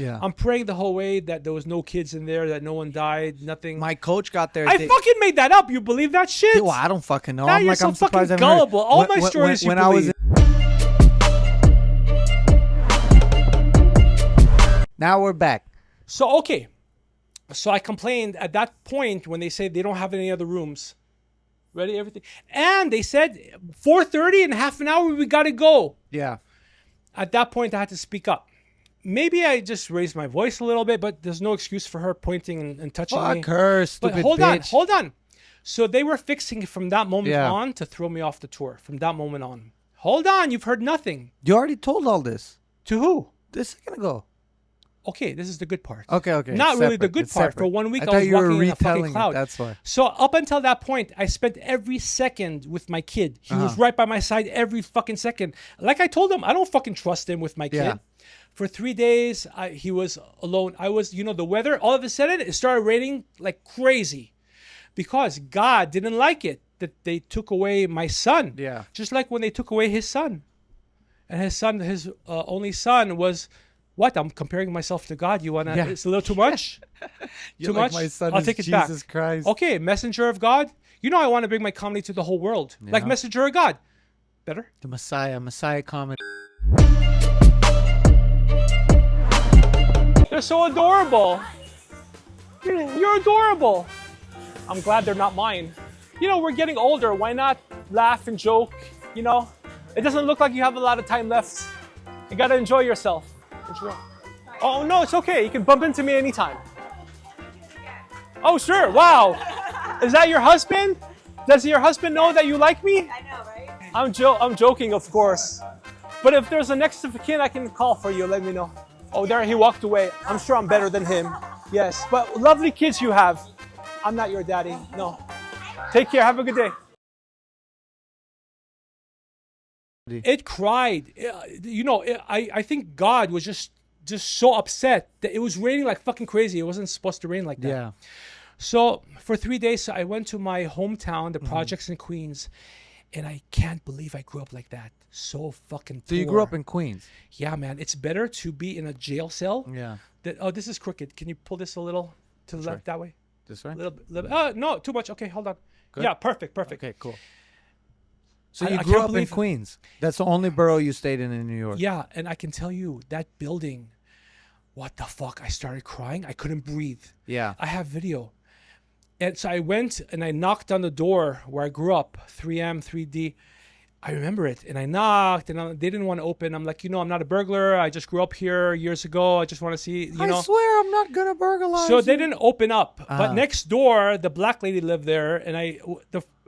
Yeah. I'm praying the whole way that there was no kids in there, that no one died, nothing. My coach got there. I fucking made that up. You believe that shit? Well, I don't fucking know. Now I'm you're like, so I'm surprised fucking I haven't gullible. All my stories you believe. Now we're back. So, okay. So I complained at that point when they said they don't have any other rooms. Ready, everything. And they said 4:30 in half an hour, we got to go. Yeah. At that point, I had to speak up. Maybe I just raised my voice a little bit, but there's no excuse for her pointing and touching me. Fuck her, stupid but hold bitch. hold on. So they were fixing it from that moment Yeah. on to throw me off the tour. From that moment on. Hold on, you've heard nothing. You already told all this. To who? This second ago. Okay, this is the good part. Okay. Not really the good part. For 1 week, I was walking in a fucking cloud. That's why. So up until that point, I spent every second with my kid. He was right by my side every fucking second. Like I told him, I don't fucking trust him with my kid. Yeah. For 3 days, he was alone. I was, the weather, all of a sudden, it started raining like crazy. Because God didn't like it that they took away my son. Yeah. Just like when they took away his son. And his son, his only son was... What? I'm comparing myself to God. You wanna? Yeah. It's a little too much. Too like much. My son I'll is take it Jesus back. Christ. Okay, messenger of God. I want to bring my comedy to the whole world, like messenger of God. Better. The Messiah comedy. They're so adorable. You're adorable. I'm glad they're not mine. We're getting older. Why not laugh and joke? It doesn't look like you have a lot of time left. You gotta enjoy yourself. Oh, no, it's okay. You can bump into me anytime. Oh, sure. Wow. Is that your husband? Does your husband know that you like me? I know, right? I'm joking, of course. But if there's a next of kin, I can call for you. Let me know. Oh, there he walked away. I'm sure I'm better than him. Yes, but lovely kids you have. I'm not your daddy. No. Take care. Have a good day. It cried. I think God was just so upset that it was raining like fucking crazy. It wasn't supposed to rain like that. Yeah. So for 3 days, I went to my hometown, the projects in Queens, and I can't believe I grew up like that. So fucking poor. So you grew up in Queens? Yeah, man. It's better to be in a jail cell. Yeah. This is crooked. Can you pull this a little to the left that way? This way? A little bit. No, too much. Okay, hold on. Good? Yeah, perfect. Okay, cool. So I you grew can't up in Queens. That's the only borough you stayed in New York. Yeah, and I can tell you, that building, what the fuck? I started crying. I couldn't breathe. Yeah. I have video. And so I went and I knocked on the door where I grew up, 3M, 3D. I remember it. And I knocked and they didn't want to open. I'm like, I'm not a burglar. I just grew up here years ago. I just want to see, I swear I'm not going to burglarize So you. they didn't open up. But next door, the black lady lived there. And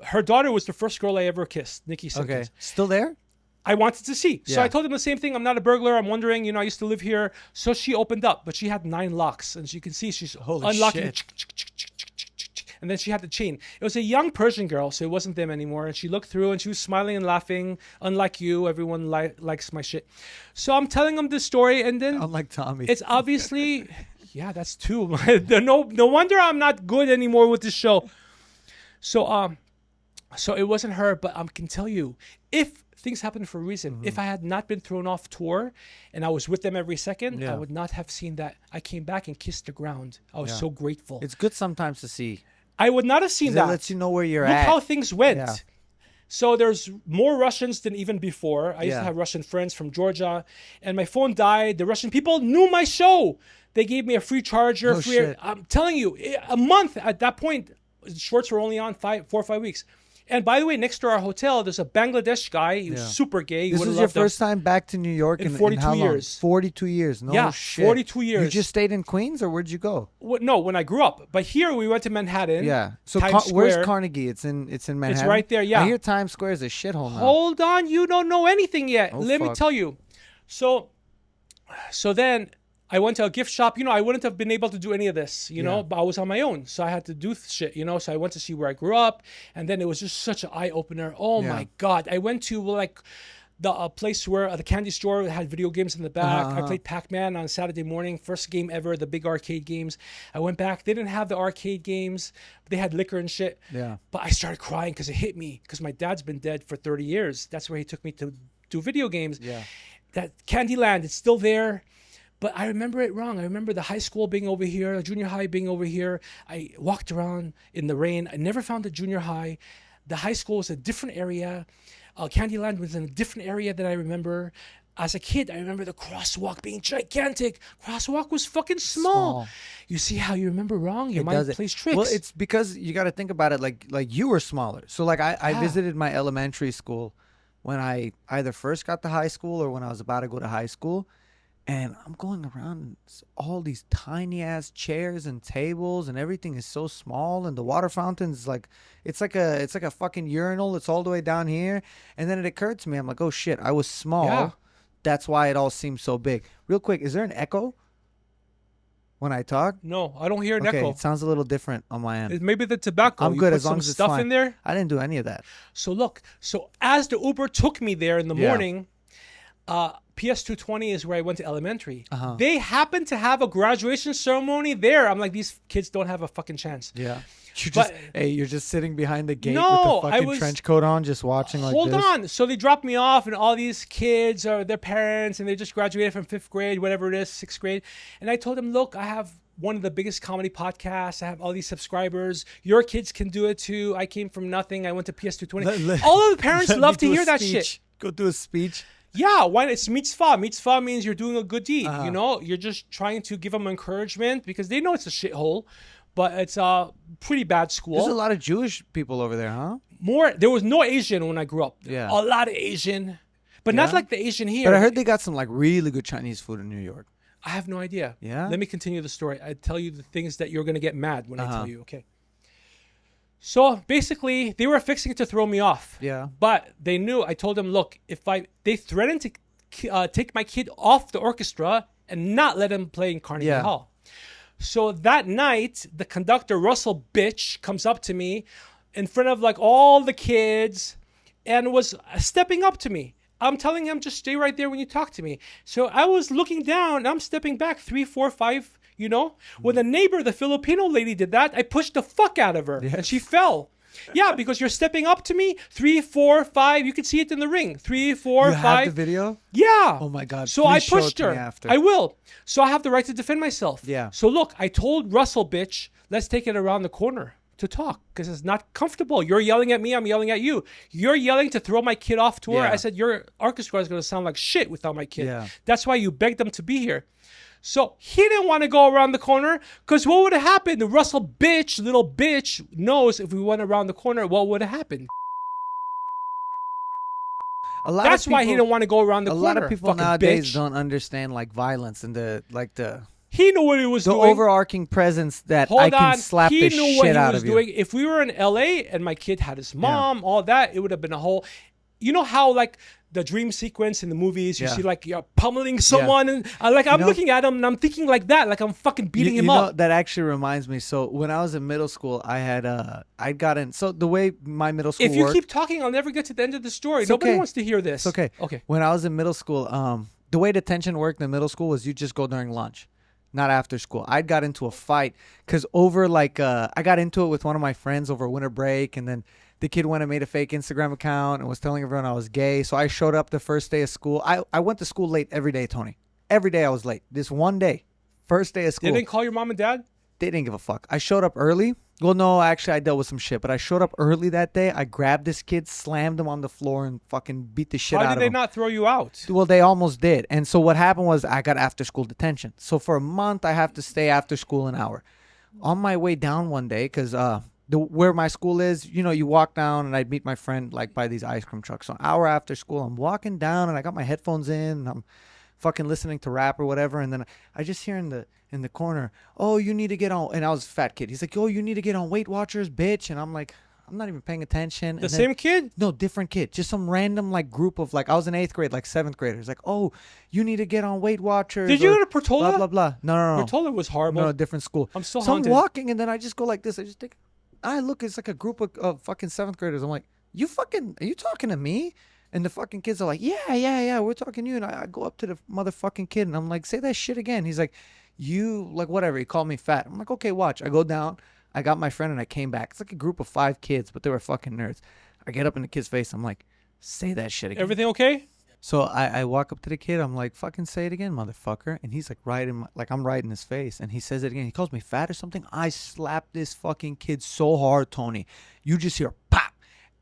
her daughter was the first girl I ever kissed, Nikki Simpkins. Okay. Still there? I wanted to see. So Yeah. I told them the same thing. I'm not a burglar. I'm wondering, I used to live here. So she opened up, but she had 9 locks. And as you can see, she's unlocking. Shit. And then she had the chain. It was a young Persian girl, so it wasn't them anymore. And she looked through and she was smiling and laughing. Unlike you, everyone likes my shit. So I'm telling them this story, and then Unlike Tommy. it's obviously, yeah, that's two. No wonder I'm not good anymore with this show. So it wasn't her, but I can tell you, if things happen for a reason, if I had not been thrown off tour and I was with them every second, I would not have seen that. I came back and kissed the ground. I was so grateful. It's good sometimes to see. I would not have seen that. It lets you know where you're Look at. how things went. Yeah. So there's more Russians than even before. I used to have Russian friends from Georgia, and my phone died. The Russian people knew my show. They gave me a free charger. Shit. I'm telling you, a month at that point. Shorts were only on 4 or 5 weeks. And by the way, next to our hotel, there's a Bangladesh guy. He was super gay. This was your first time back to New York in 42 how long? years. 42 years. No shit. 42 years. You just stayed in Queens, or where'd you go? No, when I grew up. But here we went to Manhattan. Yeah. So Times Square. where's Carnegie? It's in Manhattan. It's right there. Yeah. I hear Times Square is a shithole now. Hold on, you don't know anything yet. Let me tell you. So then I went to a gift shop. I wouldn't have been able to do any of this, but I was on my own. So I had to do shit, So I went to see where I grew up. And then it was just such an eye-opener. Oh, my God. I went to, the place where the candy store had video games in the back. I played Pac-Man on Saturday morning. First game ever, the big arcade games. I went back. They didn't have the arcade games. But they had liquor and shit. Yeah. But I started crying because it hit me. Because my dad's been dead for 30 years. That's where he took me to do video games. Yeah. That Candyland, it's still there. But I remember it wrong. I remember the high school being over here, the junior high being over here. I walked around in the rain. I never found the junior high. The high school was a different area. Candyland was in a different area that I remember. As a kid, I remember the crosswalk being gigantic. Crosswalk was fucking small. You see how you remember wrong? Your mind plays tricks. Well, it's because you got to think about it like you were smaller. So like I visited my elementary school when I either first got to high school or when I was about to go to high school. And I'm going around and all these tiny ass chairs and tables and everything is so small, and the water fountain's like it's like a fucking urinal. It's all the way down here. And then it occurred to me, I'm like, oh shit, I was small. Yeah. That's why it all seems so big. Real quick, is there an echo when I talk? No, I don't hear an Okay, echo. it sounds a little different on my end. Maybe the tobacco. I'm You good put as long some as it's stuff fine. in there. I didn't do any of that. So look, as the Uber took me there in the Yeah. morning, PS 220 is where I went to elementary. Uh-huh. They happened to have a graduation ceremony there. I'm like, these kids don't have a fucking chance. Yeah. But- You're just sitting behind the gate No, with the I fucking was- trench coat on, just watching like Hold this. on. So they dropped me off, and all these kids are their parents, and they just graduated from 5th grade, whatever it is, 6th grade. And I told them, look, I have one of the biggest comedy podcasts. I have all these subscribers. Your kids can do it too. I came from nothing. I went to PS 220. All of the parents Let love me to do a hear that speech. shit. Go do a speech. Yeah, why? It's mitzvah. Mitzvah means you're doing a good deed. Uh-huh. You know, you're just trying to give them encouragement because they know it's a shithole, but it's a pretty bad school. There's a lot of Jewish people over there, huh? There was no Asian when I grew up. Yeah. A lot of Asian, but not Yeah? like the Asian here. But I heard they got some like really good Chinese food in New York. I have no idea. Yeah? Let me continue the story. I tell you the things that you're gonna get mad when I Uh-huh. tell you. Okay. So basically, they were fixing to throw me off. Yeah. But they knew. I told them, look, they threatened to take my kid off the orchestra and not let him play in Carnegie Yeah. Hall. So that night, the conductor, Russell bitch, comes up to me in front of like all the kids and was stepping up to me. I'm telling him, just stay right there when you talk to me. So I was looking down and I'm stepping back 3, 4, 5, you know. When the neighbor, the Filipino lady, did that, I pushed the fuck out of her and she fell. Yeah, because you're stepping up to me. 3, 4, 5. You can see it in the ring. 3, 4, You 5. have the video? Yeah. Oh my God. So I Please show it pushed to her. me after. I will. So I have the right to defend myself. Yeah. So look, I told Russell, bitch, let's take it around the corner to talk because it's not comfortable. You're yelling at me. I'm yelling at you. You're yelling to throw my kid off tour. Yeah. I said, your orchestra is going to sound like shit without my kid. Yeah. That's why you begged them to be here. So he didn't want to go around the corner because what would have happened? The Russell bitch, little bitch, knows if we went around the corner, what would have happened? That's why he didn't want to go around the corner. A lot of people fucking nowadays bitch. don't understand like violence and the He knew what he was doing. overarching presence that Hold I can on. slap He the knew what shit he out was of you. doing. If we were in LA and my kid had his mom, all that, it would have been a whole. You know how like the dream sequence in the movies, you Yeah. see like you're pummeling someone, and I'm know- looking at him and I'm thinking like that, like I'm fucking beating him know, up. that actually reminds me. So when I was in middle school, I had I'd gotten so the way my middle school If you worked, keep talking, I'll never get to the end of the story. It's Nobody okay. wants to hear this. it's okay. Okay. When I was in middle school, the way detention worked in middle school was you just go during lunch, not after school. I got into a fight because over like I got into it with one of my friends over winter break, and then the kid went and made a fake Instagram account and was telling everyone I was gay. So I showed up the first day of school. I went to school late every day, Tony. Every day I was late. This one day, first day of school. They didn't call your mom and dad? They didn't give a fuck. I showed up early. Well, no, actually, I dealt with some shit, but I showed up early that day. I grabbed this kid, slammed him on the floor, and fucking beat the shit Why out did of they him. not throw you out? Well, they almost did. And so what happened was I got after school detention. So for a month, I have to stay after school an hour. On my way down one day, because where my school is, you know, you walk down and I'd meet my friend like by these ice cream trucks. So an hour after school, I'm walking down and I got my headphones in and I'm fucking listening to rap or whatever. And then I just hear in the corner, oh, you need to get on. And I was a fat kid. He's like, oh, you need to get on Weight Watchers, bitch. And I'm like, I'm not even paying attention. The And then- same kid? No, different kid. Just some random like group of like I was in 8th grade, like 7th graders. Like, oh, you need to get on Weight Watchers. Did you or go to Portola? Blah blah blah. No. Portola was horrible. No, different school. I'm still so haunted. I'm walking and then I just go like this. I just think, I look. It's like a group of fucking 7th graders. I'm like, are you talking to me? And the fucking kids are like, yeah, we're talking to you. And I go up to the motherfucking kid and I'm like, say that shit again. He's like, you like whatever. He called me fat. I'm like, okay, watch. I go down. I got my friend and I came back. It's like a group of 5 kids, but they were fucking nerds. I get up in the kid's face. I'm like, say that shit again. Everything okay? So I walk up to the kid. I'm like, fucking say it again, motherfucker. And he's like, I'm right in his face. And he says it again. He calls me fat or something. I slapped this fucking kid so hard, Tony. You just hear pop.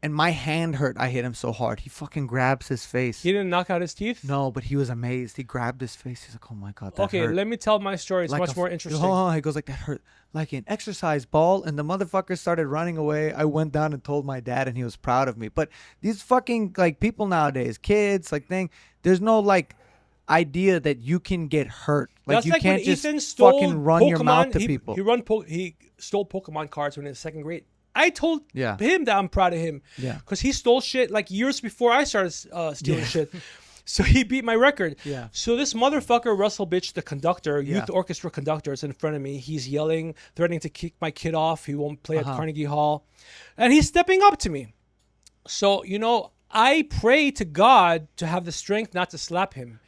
And my hand hurt. I hit him so hard. He fucking grabs his face. He didn't knock out his teeth? No, but he was amazed. He grabbed his face. He's like, oh my God, that okay, hurt. Let me tell my story. It's like much more interesting. Oh, he goes like, that hurt like an exercise ball. And the motherfucker started running away. I went down and told my dad and he was proud of me. But these fucking like people nowadays, kids, like there's no like idea that you can get hurt. Like that's you like can't when just Ethan stole fucking run your mouth to people. He stole Pokemon cards when he was second grade. I told Yeah. him that I'm proud of him. Yeah. Because he stole shit like years before I started stealing shit. So he beat my record. Yeah. So this motherfucker, Russell Bitch, the conductor, youth orchestra conductor, is in front of me. He's yelling, threatening to kick my kid off. He won't play at Carnegie Hall. And he's stepping up to me. So, I pray to God to have the strength not to slap him.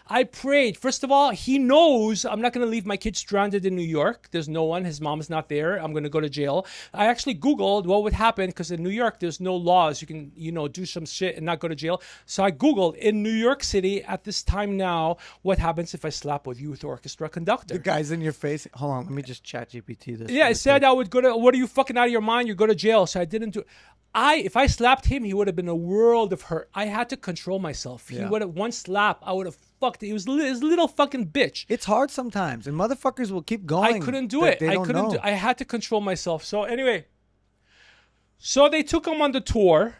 I prayed. First of all, he knows I'm not going to leave my kid stranded in New York. There's no one. His mom's not there. I'm going to go to jail. I actually Googled what would happen because in New York, there's no laws. You can, do some shit and not go to jail. So I Googled in New York City at this time now, what happens if I slap a youth orchestra conductor? The guy's in your face. Hold on. Let me just chat GPT this. Yeah, it said I would go to, what are you fucking out of your mind? You go to jail. So I didn't do if I slapped him, he would have been a world of hurt. I had to control myself. He would have one slap, I would have fucked it. He was his little fucking bitch. It's hard sometimes, and motherfuckers will keep going. I couldn't do it. I had to control myself. So anyway, so they took him on the tour.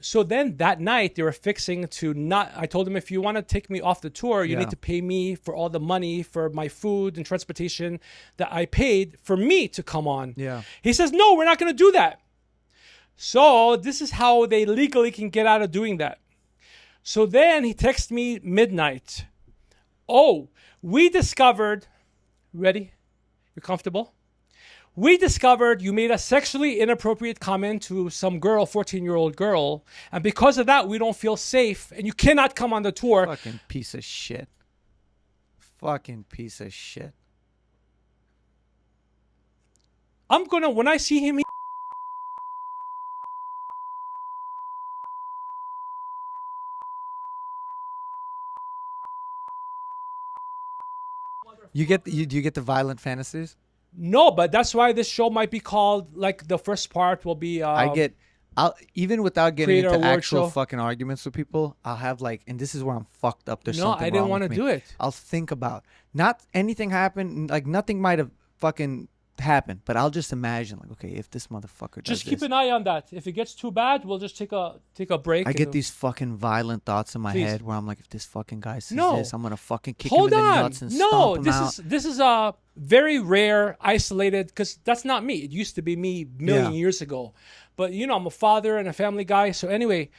So then that night they were fixing to not. I told him, if you want to take me off the tour, you need to pay me for all the money for my food and transportation that I paid for me to come on. Yeah. He says, no, we're not going to do that. So this is how they legally can get out of doing that. So then he texts me midnight. Oh, we discovered, ready? You're comfortable? We discovered you made a sexually inappropriate comment to some girl, 14-year-old girl. And because of that, we don't feel safe. And you cannot come on the tour. Fucking piece of shit. Fucking piece of shit. When I see him, Do you get the violent fantasies? no, but that's why this show might be called, like the first part will be. I'll even without getting Creator into award actual show. fucking arguments with people, I'll have like, and this is where I'm fucked up. There's No, something I didn't wrong wanna with me. do it. I'll think about not anything happened, like nothing might have fucking happened, but I'll just imagine like, okay, if this motherfucker does just keep this, an eye on that. If it gets too bad, we'll just take a break. I and- get these fucking violent thoughts in my Please. head where I'm like, if this fucking guy says No. this, I'm gonna fucking kick Hold him in the on. nuts and No, stomp him out. this is a very rare, isolated, because that's not me. It used to be me a million years ago. But, I'm a father and a family guy. So anyway,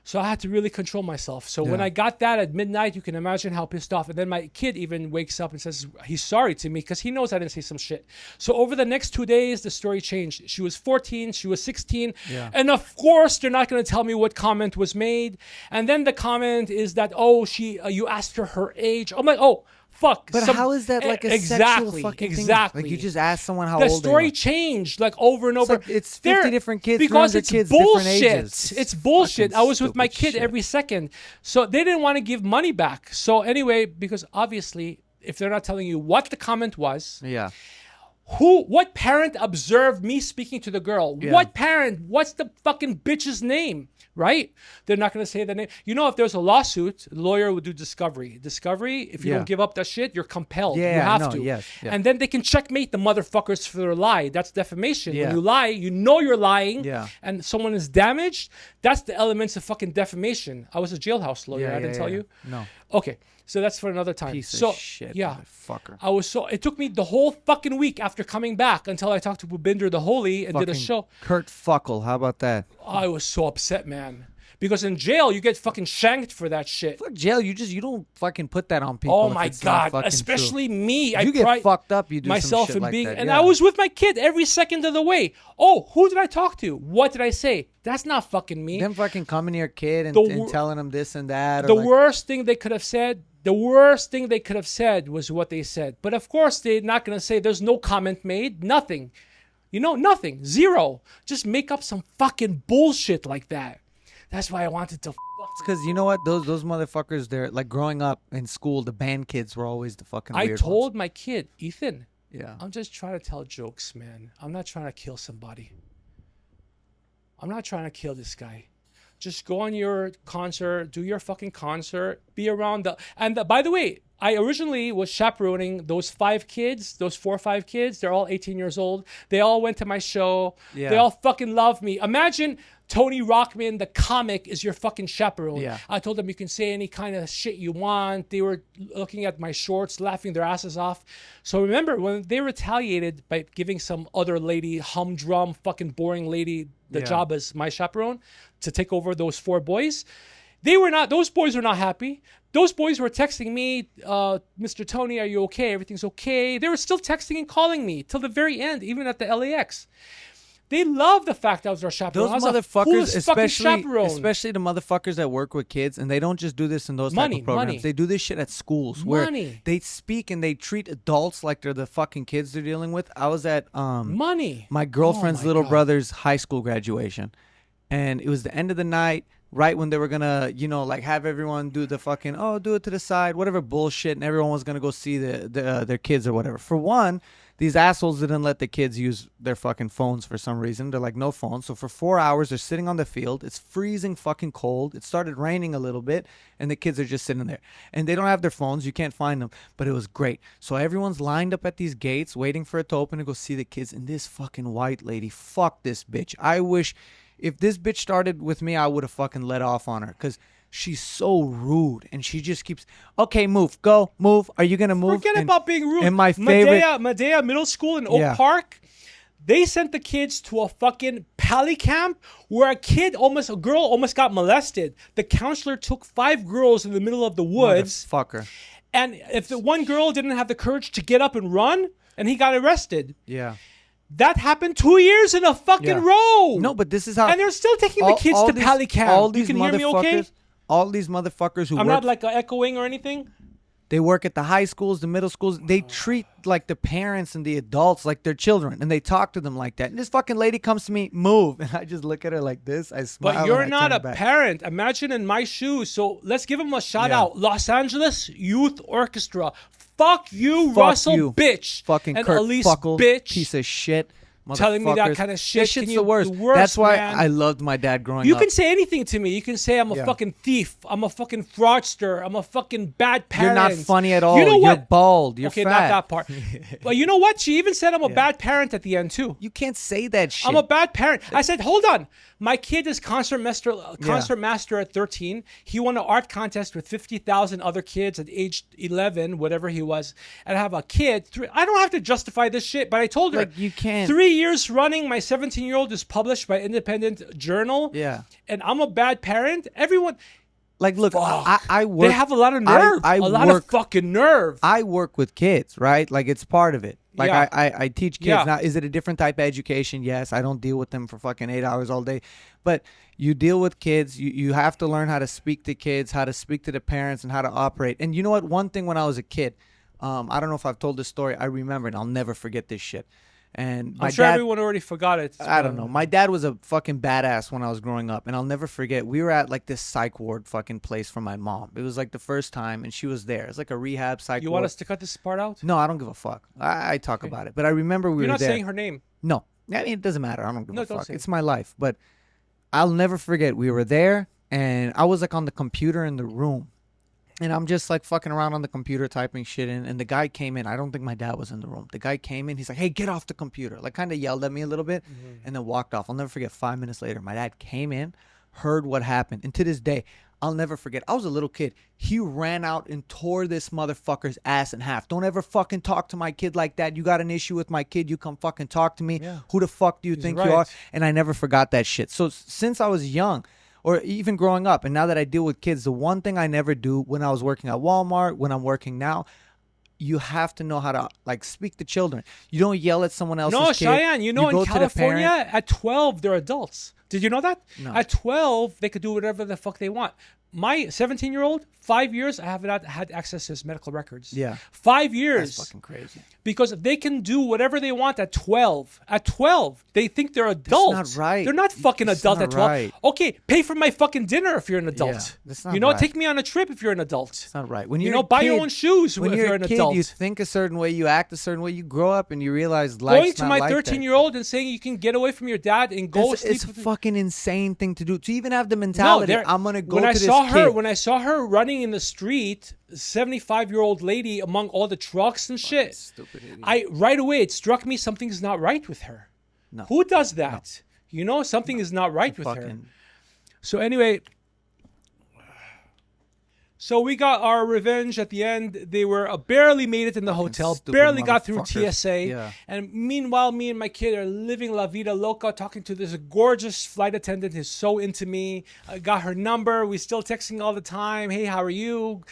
so I had to really control myself. So when I got that at midnight, you can imagine how pissed off. And then my kid even wakes up and says he's sorry to me because he knows I didn't say some shit. So over the next 2 days, the story changed. She was 14. She was 16. Yeah. And of course, they're not going to tell me what comment was made. And then the comment is that, you asked her age. I'm like, oh, fuck. But how is that like a sexual fucking thing? Like you just ask someone how the old story they are. changed like over and over. It's 50 different kids, because 100 it's kids, bullshit. different ages. It's bullshit. Fucking I was with my stupid kid shit. every second, so they didn't want to give money back. So anyway, because obviously, if they're not telling you what the comment was, Yeah. what parent observed me speaking to the girl? Yeah. What parent? What's the fucking bitch's name? Right? They're not going to say the name. If there's a lawsuit, the lawyer would do discovery. Discovery, if you don't give up that shit, you're compelled. Yeah, you have no, to. yes, yeah. And then they can checkmate the motherfuckers for their lie. That's defamation. Yeah. When you lie, you know you're lying. Yeah. And someone is damaged. That's the elements of fucking defamation. I was a jailhouse lawyer. Yeah, I didn't tell you? No. Okay. So that's for another time. Piece so, of shit. Yeah. Motherfucker. It took me the whole fucking week after coming back until I talked to Bhupinder the Holy and did a Fucking show. Kurt Fuckle. How about that? I was so upset, man. Because in jail, you get fucking shanked for that shit. Fuck jail. You don't fucking put that on people. Oh if my it's not God. fucking Especially true. me. You get fucked up. You do myself some shit and like being, that. and Yeah. I was with my kid every second of the way. Oh, who did I talk to? What did I say? That's not fucking me. Them fucking coming to your kid and, The telling him this and that. The or like, worst thing they could have said. The worst thing they could have said was what they said. But of course, they're not going to say there's no comment made. Nothing. Nothing. Zero. Just make up some fucking bullshit like that. That's why I wanted to It's because you know what? Those motherfuckers, they're like growing up in school, the band kids were always the fucking weird I told ones. my kid, Ethan, Yeah. I'm just trying to tell jokes, man. I'm not trying to kill somebody. I'm not trying to kill this guy. Just go on your concert, do your fucking concert, be around the... And by the way, I originally was chaperoning those 5 kids, those 4 or 5 kids. They're all 18 years old. They all went to my show. Yeah. They all fucking love me. Imagine Tony Rockman, the comic, is your fucking chaperone. Yeah. I told them you can say any kind of shit you want. They were looking at my shorts, laughing their asses off. So remember, when they retaliated by giving some other lady, humdrum, fucking boring lady, the job as my chaperone to take over those 4 boys, those boys were not happy. Those boys were texting me, Mr. Tony, are you okay? Everything's okay. They were still texting and calling me till the very end, even at the LAX. They love the fact I was their chaperone. Those motherfuckers, especially the motherfuckers that work with kids, and they don't just do this in those type of programs. They do this shit at schools where they speak and they treat adults like they're the fucking kids they're dealing with. I was at my girlfriend's little brother's high school graduation, and it was the end of the night. Right when they were gonna, like have everyone do the fucking, do it to the side, whatever bullshit, and everyone was gonna go see their kids or whatever. For one, these assholes didn't let the kids use their fucking phones for some reason. They're like, no phones. So for 4 hours, they're sitting on the field. It's freezing fucking cold. It started raining a little bit, and the kids are just sitting there. And they don't have their phones. You can't find them. But it was great. So everyone's lined up at these gates, waiting for it to open to go see the kids. And this fucking white lady, fuck this bitch. I wish... If this bitch started with me, I would have fucking let off on her because she's so rude and she just keeps, okay, move, go, move. Are you going to move? Forget about being rude. And my favorite... Medea Middle School in Oak Park, they sent the kids to a fucking pally camp where a girl almost got molested. The counselor took 5 girls in the middle of the woods. Motherfucker. And if the one girl didn't have the courage to get up and run, and he got arrested. Yeah. That happened 2 years in a fucking row. No, but this is how... And they're still taking the kids to pally camp. You can hear me okay? All these motherfuckers who I'm not like echoing or anything. They work at the high schools, the middle schools. They treat like the parents and the adults like their children, and they talk to them like that. And this fucking lady comes to me, move, and I just look at her like this. I smile. But you're not a parent. Imagine in my shoes. So let's give them a shout out. Los Angeles Youth Orchestra. Fuck you, Russell, bitch. Fucking and Kurt Elise, Fuckle, bitch. piece of shit. Telling me that kind of shit. This shit's the worst. That's why I loved my dad growing up. You can say anything to me. You can say I'm a fucking thief. I'm a fucking fraudster. I'm a fucking bad parent. You're not funny at all. You know what? You're bald. You're okay, fat. not that part. But you know what? She even said I'm a bad parent at the end too. You can't say that shit. I'm a bad parent. I said, hold on. My kid is concert master at 13. He won an art contest with 50,000 other kids at age 11, whatever he was. And I have a kid. I don't have to justify this shit, but I told her. Like, you can't. 3 years running, my 17-year-old is published by Independent Journal. Yeah. And I'm a bad parent. Everyone. Like, look, I work. They have a lot of nerve. A lot of fucking nerve. I work with kids, right? Like, it's part of it. Like, I teach kids. Now, is it a different type of education? Yes. I don't deal with them for fucking 8 hours all day. But you deal with kids. You have to learn how to speak to kids, how to speak to the parents, and how to operate. And you know what? One thing when I was a kid, I don't know if I've told this story. I remember it. I'll never forget this shit. And I'm sure everyone already forgot it. I don't know. My dad was a fucking badass when I was growing up, and I'll never forget. We were at like this psych ward fucking place for my mom. It was like the first time, and she was there. It's like a rehab psych ward. You want us to cut this part out? No, I don't give a fuck. I talk about it, but I remember we were there. You're not saying her name. No, I mean it doesn't matter. I don't give a fuck. It's my life, but I'll never forget. We were there, and I was like on the computer in the room. And I'm just like fucking around on the computer typing shit in. And the guy came in. I don't think my dad was in the room. The guy came in. He's like, hey, get off the computer. Like kind of yelled at me a little bit and then walked off. I'll never forget 5 minutes later. My dad came in, heard what happened. And to this day, I'll never forget. I was a little kid. He ran out and tore this motherfucker's ass in half. Don't ever fucking talk to my kid like that. You got an issue with my kid. You come fucking talk to me. Yeah. Who the fuck do you think you are? And I never forgot that shit. So since I was young, or even growing up, and now that I deal with kids, the one thing I never do when I was working at Walmart, when I'm working now, you have to know how to like speak to children. You don't yell at someone else's kid. No, Cheyenne, in California, at 12, they're adults. Did you know that? No. At 12, they could do whatever the fuck they want. my 17-year-old, 5 years, I have not had access to his medical records. Yeah. 5 years. That's fucking crazy. Because they can do whatever they want at 12. At 12, they think they're adults. That's not right. They're not fucking That's adult not at 12. right. Okay, pay for my fucking dinner if you're an adult. Yeah, that's not you know, right. take me on a trip if you're an adult. It's not right. When You you're know, a buy kid, your own shoes when if you're you're a an kid, adult. you think a certain way, you act a certain way, you grow up and you realize life's Going to not my like 13-year-old and saying you can get away from your dad and go sleep it's a with fucking insane thing to do. To even have the mentality, I'm gonna go when to I this saw her, kid. when I saw her running in the street, 75-year-old lady among all the trucks and shit, stupid idiot. right away it struck me something's not right with her. No. Who does that? No. You know, something is not right with her. So anyway, so we got our revenge at the end. They were barely made it in the hotel, barely got through TSA. Yeah. And meanwhile, me and my kid are living la vida loca, talking to this gorgeous flight attendant who's so into me. I got her number. We still texting all the time. Hey, how are you?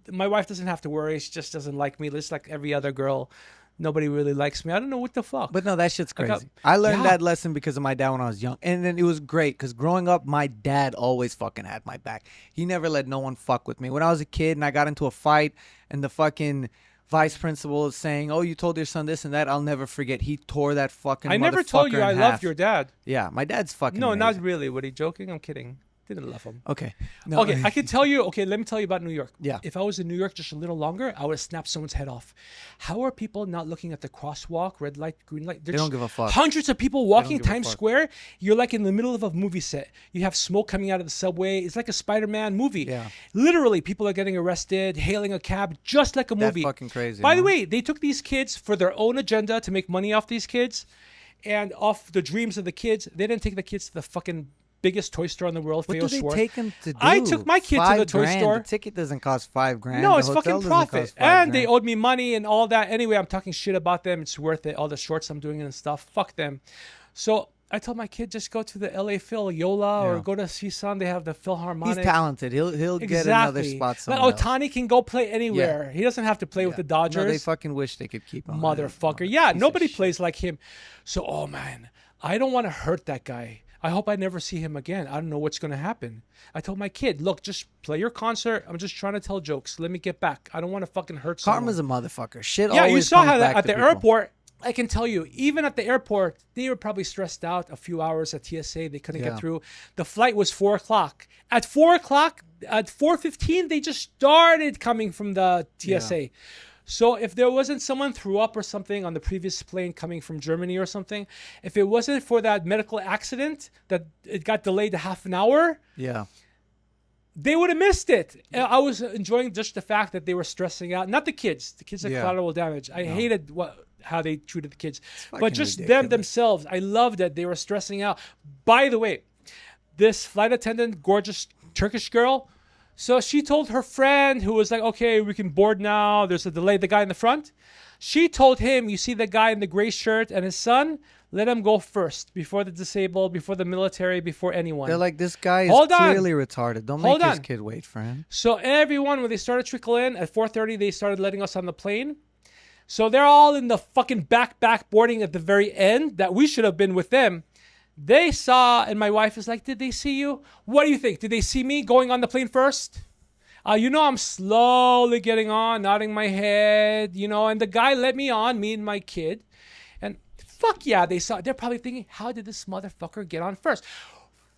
My wife doesn't have to worry. She just doesn't like me. Just like every other girl. Nobody really likes me. I don't know what the fuck. But no, that shit's crazy. I learned that lesson because of my dad when I was young. And then it was great because growing up, my dad always fucking had my back. He never let no one fuck with me. When I was a kid and I got into a fight and the fucking vice principal is saying, oh, you told your son this and that, I'll never forget. He tore that fucking I never told you I loved your dad. Yeah, my dad's fucking No, amazing. not really. Were you joking? I'm kidding. Didn't love him. Okay. No. Okay, I can tell you. Okay, let me tell you about New York. Yeah. If I was in New York just a little longer, I would have snapped someone's head off. How are people not looking at the crosswalk, red light, green light? They don't give a fuck. Hundreds of people walking Times Square. You're like in the middle of a movie set. You have smoke coming out of the subway. It's like a Spider-Man movie. Yeah. Literally, people are getting arrested, hailing a cab, just like a movie. That's fucking crazy. By the way, they took these kids for their own agenda to make money off these kids and off the dreams of the kids. They didn't take the kids to the fucking biggest toy store in the world. What do they take them to do? I took my kid to the toy store. The ticket doesn't cost $5,000. No, the it's hotel fucking doesn't profit. cost And they $5,000. owed me money and all that. Anyway, I'm talking shit about them. It's worth it. All the shorts I'm doing and stuff. Fuck them. So I told my kid, just go to the LA Phil, Yola, or go to CSUN. They have the Philharmonic. He's talented. He'll get another spot somewhere. But Ohtani can go play anywhere. He doesn't have to play with the Dodgers. No, they fucking wish they could keep him. Motherfucker. Yeah, nobody plays like him. So, oh man, I don't want to hurt that guy. I hope I never see him again. I don't know what's going to happen. I told my kid, look, just play your concert. I'm just trying to tell jokes. Let me get back. I don't want to fucking hurt someone. Karma's a motherfucker. Shit yeah, always you saw comes how back at to the people. airport, I can tell you, even at the airport, they were probably stressed out a few hours at TSA. They couldn't get through. The flight was 4 o'clock. At 4 o'clock, at 4:15, they just started coming from the TSA. Yeah. So if there wasn't someone threw up or something on the previous plane coming from Germany or something, if it wasn't for that medical accident that it got delayed a half an hour, they would have missed it. I was enjoying just the fact that they were stressing out. Not the kids. The kids had collateral damage. I hated how they treated the kids. But just them themselves. I loved that they were stressing out. By the way, this flight attendant, gorgeous Turkish girl, so she told her friend who was like, okay, we can board now. There's a delay. The guy in the front. She told him, you see the guy in the gray shirt and his son? Let him go first before the disabled, before the military, before anyone. They're like, this guy is clearly retarded. Don't make his kid wait for him. So everyone, when they started trickle in, at 4:30, they started letting us on the plane. So they're all in the fucking back boarding at the very end that we should have been with them. They saw, and my wife is like, did they see you? What do you think? Did they see me going on the plane first? You know, I'm slowly getting on, nodding my head, you know, and the guy let me on, me and my kid. And fuck yeah, they saw. They're probably thinking, how did this motherfucker get on first?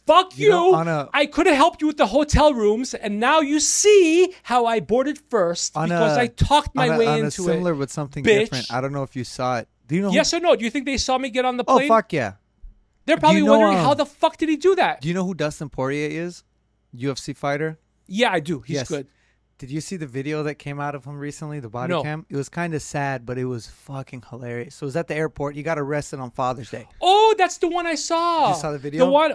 Fuck you. Know, I could have helped you with the hotel rooms, and now you see how I boarded first because I talked my way into it. Similar but something different. I don't know if you saw it. Do you know? Yes or no? Do you think they saw me get on the plane? Oh, fuck yeah. They're probably wondering, how the fuck did he do that? Do you know who Dustin Poirier is? UFC fighter? Yeah, I do. He's good. Did you see the video that came out of him recently, the body cam? It was kind of sad, but it was fucking hilarious. So it was at the airport. He got arrested on Father's Day. Oh, that's the one I saw. You saw the video? The one,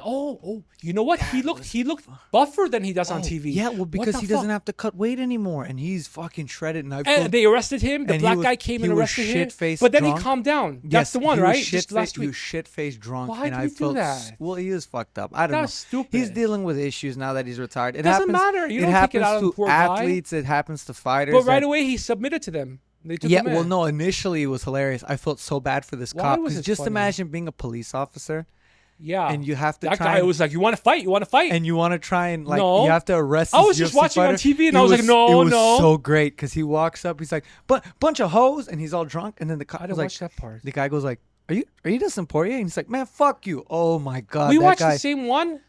you know what? He looked buffer than he does on TV. Yeah, well, because he doesn't have to cut weight anymore, and he's fucking shredded. And they arrested him. The black guy came and arrested him. But then he calmed down. That's the one, right? Just last week. He was shit-faced drunk. Why did he do that? Well, he was fucked up. I don't know. That's stupid. He's dealing with issues now that he's retired. It doesn't matter. You don't take it out on the poor guy. It happens to athletes. It happens to fighters. But right away, he submitted to them. They took him in. Well, no, initially it was hilarious. I felt so bad for this cop. Because just imagine being a police officer Yeah. And you have to that try guy was like, you want to fight? You want to fight? and you want to try and like No. you have to arrest. I was this just UFC watching fighter. on TV and It I was like, no, it was no. so great because he walks up, he's like, bunch of hoes, and he's all drunk, and then the cop I was didn't like, watch that part. the guy goes like, are you Dustin Poirier? And he's like, man, fuck you. Oh my god, We that watched guy. the same one.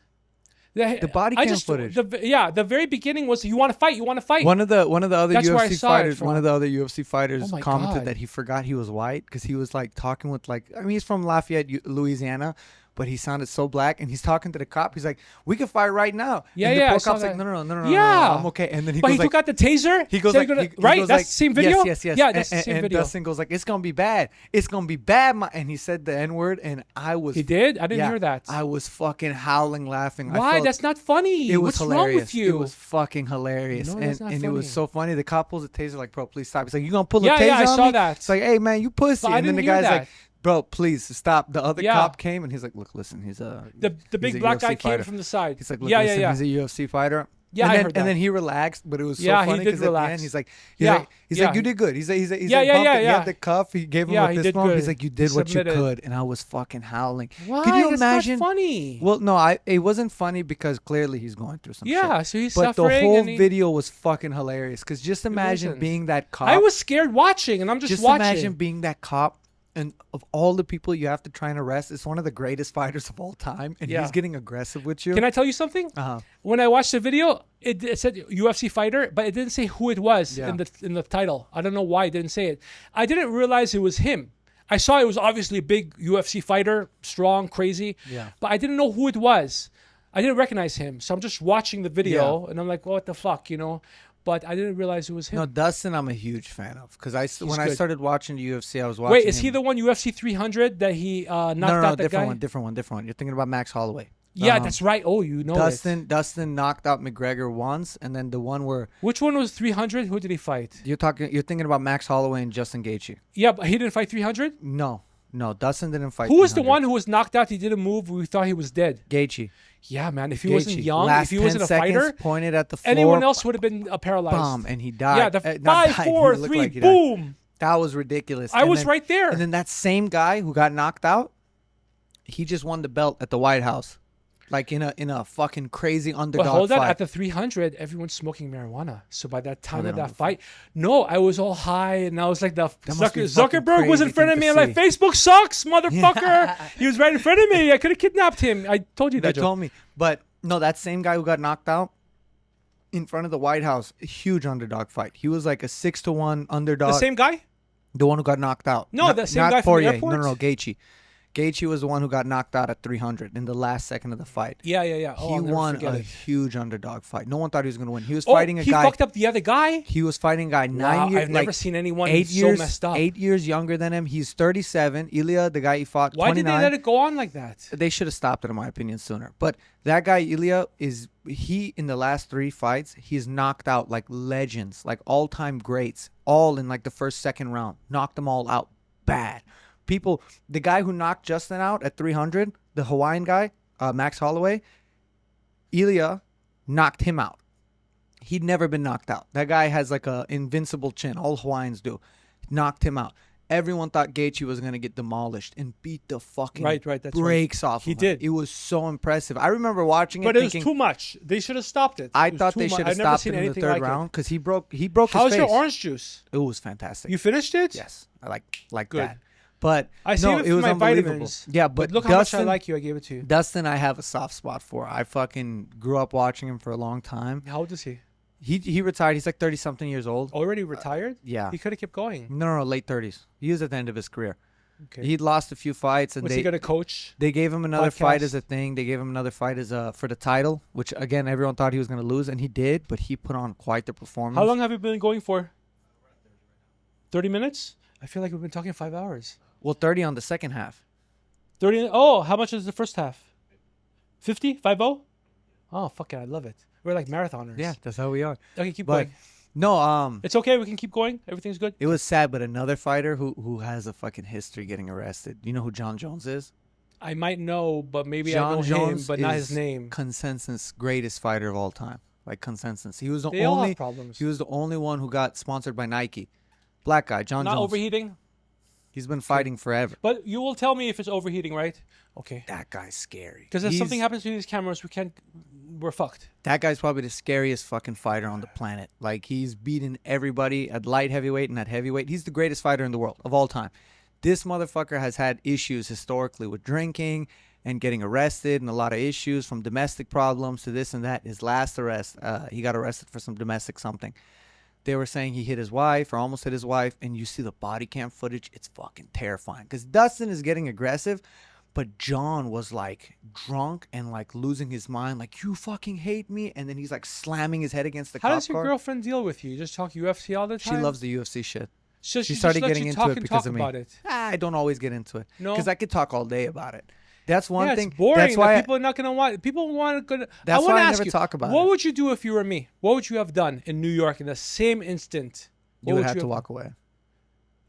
The body cam footage. The very beginning was, you want to fight? You want to fight? One of the other That's where I UFC saw it fighters, from. one of the other UFC fighters Oh my commented God. that he forgot he was white because he was like talking with like, I mean, he's from Lafayette, Louisiana, but he sounded so black, and he's talking to the cop. He's like, "We can fight right now." Yeah, and the yeah, poor I saw cop's like, that. "No, Yeah. I'm okay." And then he But goes he like, took out the taser. he goes So like, he right? goes That's like, the same video. Yes. Yeah, that's the same and video. Dustin goes like, "It's gonna be bad. It's gonna be bad." And he said the N word, and I was. He did? I didn't yeah, hear that. I was fucking howling, laughing. I Why? felt- That's not funny. It was What's hilarious. wrong with you? It was fucking hilarious, No, and that's not it was funny. so funny. The cop pulls the taser, like, bro, please stop. He's like, you gonna pull Yeah, a taser yeah, I on saw me? that. It's like, hey man, you pussy. But I And then the didn't hear guy's like, that. bro, please stop. The other Yeah. cop came and he's like, look, listen, he's a the big he's a black UFC guy came fighter. from the side. He's like, look, yeah, listen, yeah, he's a UFC fighter. Yeah, and I then, heard that. And then he relaxed, but it was so Yeah, he funny did because at the relax. end he's like, Yeah, he's yeah. like, you did good. He's Yeah, like, yeah, yeah, He yeah. had the cuff. He gave him Yeah, a he fist did bump. good. He's like, you did He what you submitted. could, and I was fucking howling. Why? Could you That's imagine? not funny. Well, no, it wasn't funny because clearly he's going through some shit. Yeah, so he's But the suffering. whole and he, video was fucking hilarious. Because just imagine wasn't. being that cop. I was scared watching, and I'm just watching. imagine being that cop. And of all the people you have to try and arrest, it's one of the greatest fighters of all time. And Yeah. he's getting aggressive with you. Can I tell you something? Uh-huh. When I watched the video, it said UFC fighter, but it didn't say who it was Yeah. in the title. I don't know why it didn't say it. I didn't realize it was him. I saw it was obviously a big UFC fighter, strong, crazy. Yeah. But I didn't know who it was. I didn't recognize him. So I'm just watching the video, and I'm like, what the fuck, you know? But I didn't realize it was him. No, Dustin, I'm a huge fan of. Because when I good. started watching the UFC, I was watching Wait, is him. he the one UFC 300 that he knocked No, out the guy? different one. You're thinking about Max Holloway. Yeah, that's right. Oh, you know it. Dustin knocked out McGregor once, and then the one where Which one was 300? Who did he fight? you're thinking about Max Holloway and Justin Gaethje. Yeah, but he didn't fight 300? No, Dustin didn't fight. Who was the 300. one who was knocked out? He didn't move. We thought he was dead. Gaethje. Yeah, man. If he wasn't Gaethje. young, Last if he 10 wasn't a seconds, fighter, pointed at the floor. anyone else would have been paralyzed. Bomb, and he died. Yeah, the Not 5, died, 4, he looked 3, like he died. boom. That was ridiculous. I And was then- right there. And then that same guy who got knocked out, he just won the belt at the White House, like in a fucking crazy underdog But hold on, fight. at the 300, everyone's smoking marijuana. So by that time they of don't that give a fight, no, I was all high, and I was like, must be fucking Zuckerberg was in crazy front of thing me. to I'm like, see. Facebook sucks, motherfucker. He was right in front of me. I could have kidnapped him. I told you They that. Joe. told me, but no, that same guy who got knocked out in front of the White House, a huge underdog fight. He was like a 6-1 underdog. The same guy? The one who got knocked out. No, the same not guy from the Poirier. airport? No, Gaethje. Gaethje was the one who got knocked out at 300 in the last second of the fight. Yeah. Oh, He I'll never won forget a it. huge underdog fight. No one thought he was going to win. He was Oh, fighting a he guy. fucked up the other guy? He was fighting a guy 9 Wow, years. I've never like, seen anyone 8 so years, messed up. 8 years younger than him. He's 37. Ilya, the guy he fought, Why 29. did they let it go on like that? They should have stopped it, in my opinion, sooner. But that guy, Ilya, in the last 3 fights, he's knocked out like legends, like all-time greats, all in like the first, second round. Knocked them all out bad. The guy who knocked Justin out at 300, the Hawaiian guy, Max Holloway, Ilya knocked him out. He'd never been knocked out. That guy has like a invincible chin. All Hawaiians do. Knocked him out. Everyone thought Gaethje was going to get demolished and beat the fucking Right, that's brakes off He of him. did. It was so impressive. I remember watching it But it was thinking, too much. They should have stopped it. I It was thought too they much. should have I've never stopped seen it in the anything third like it. round because he broke his How's face. your orange juice? It was fantastic. You finished it? Yes, I like Good. that. But I no, saved it it for was my unbelievable. vitamins. Yeah, but look how much Dustin, I like you. I gave it to you. Dustin, I have a soft spot for. I fucking grew up watching him for a long time. How old is he? He retired. He's like 30-something years old. Already retired? Yeah. He could have kept going. No, late 30s. He was at the end of his career. Okay. He'd lost a few fights, and Was he going to coach? they gave him another fight Podcast? as a thing. They gave him another fight as for the title, which again everyone thought he was going to lose, and he did. But he put on quite the performance. How long have you been going for? 30 minutes? I feel like we've been talking 5 hours. Well, 30 on the second half. 30. Oh, how much is the first half? 50? 5-0? Oh, fuck it. I love it. We're like marathoners. Yeah, that's how we are. Okay, keep But going. no, It's okay. We can keep going. Everything's good. it was sad. But another fighter who has a fucking history getting arrested. You know who John Jones is? I might know, but maybe John I know Jones him, but not is his name. Consensus greatest fighter of all time. Like consensus. He was the They all only. have problems. He was the only one who got sponsored by Nike. Black guy, John Not Jones. overheating. He's been fighting forever. But you will tell me if it's overheating, right? Okay. That guy's scary. Because if something happens to these cameras, we're fucked. That guy's probably the scariest fucking fighter on the planet. Like, he's beaten everybody at light heavyweight and at heavyweight. He's the greatest fighter in the world of all time. This motherfucker has had issues historically with drinking and getting arrested, and a lot of issues from domestic problems to this and that. His last arrest, he got arrested for some domestic something. They were saying he hit his wife or almost hit his wife, and you see the body cam footage. It's fucking terrifying because Dustin is getting aggressive, but John was like drunk and like losing his mind, like, you fucking hate me, and then he's like slamming his head against the cop car. How does your girlfriend deal with you? You just talk UFC all the time? She loves the UFC shit. So she started getting into it because of me. About it. I don't always get into it No, because I could talk all day about it. That's one thing. It's boring. That's why people are not gonna want. People want to. That's why I never talk about it. What would you do if you were me? What would you have done in New York in the same instant? You would have to walk away.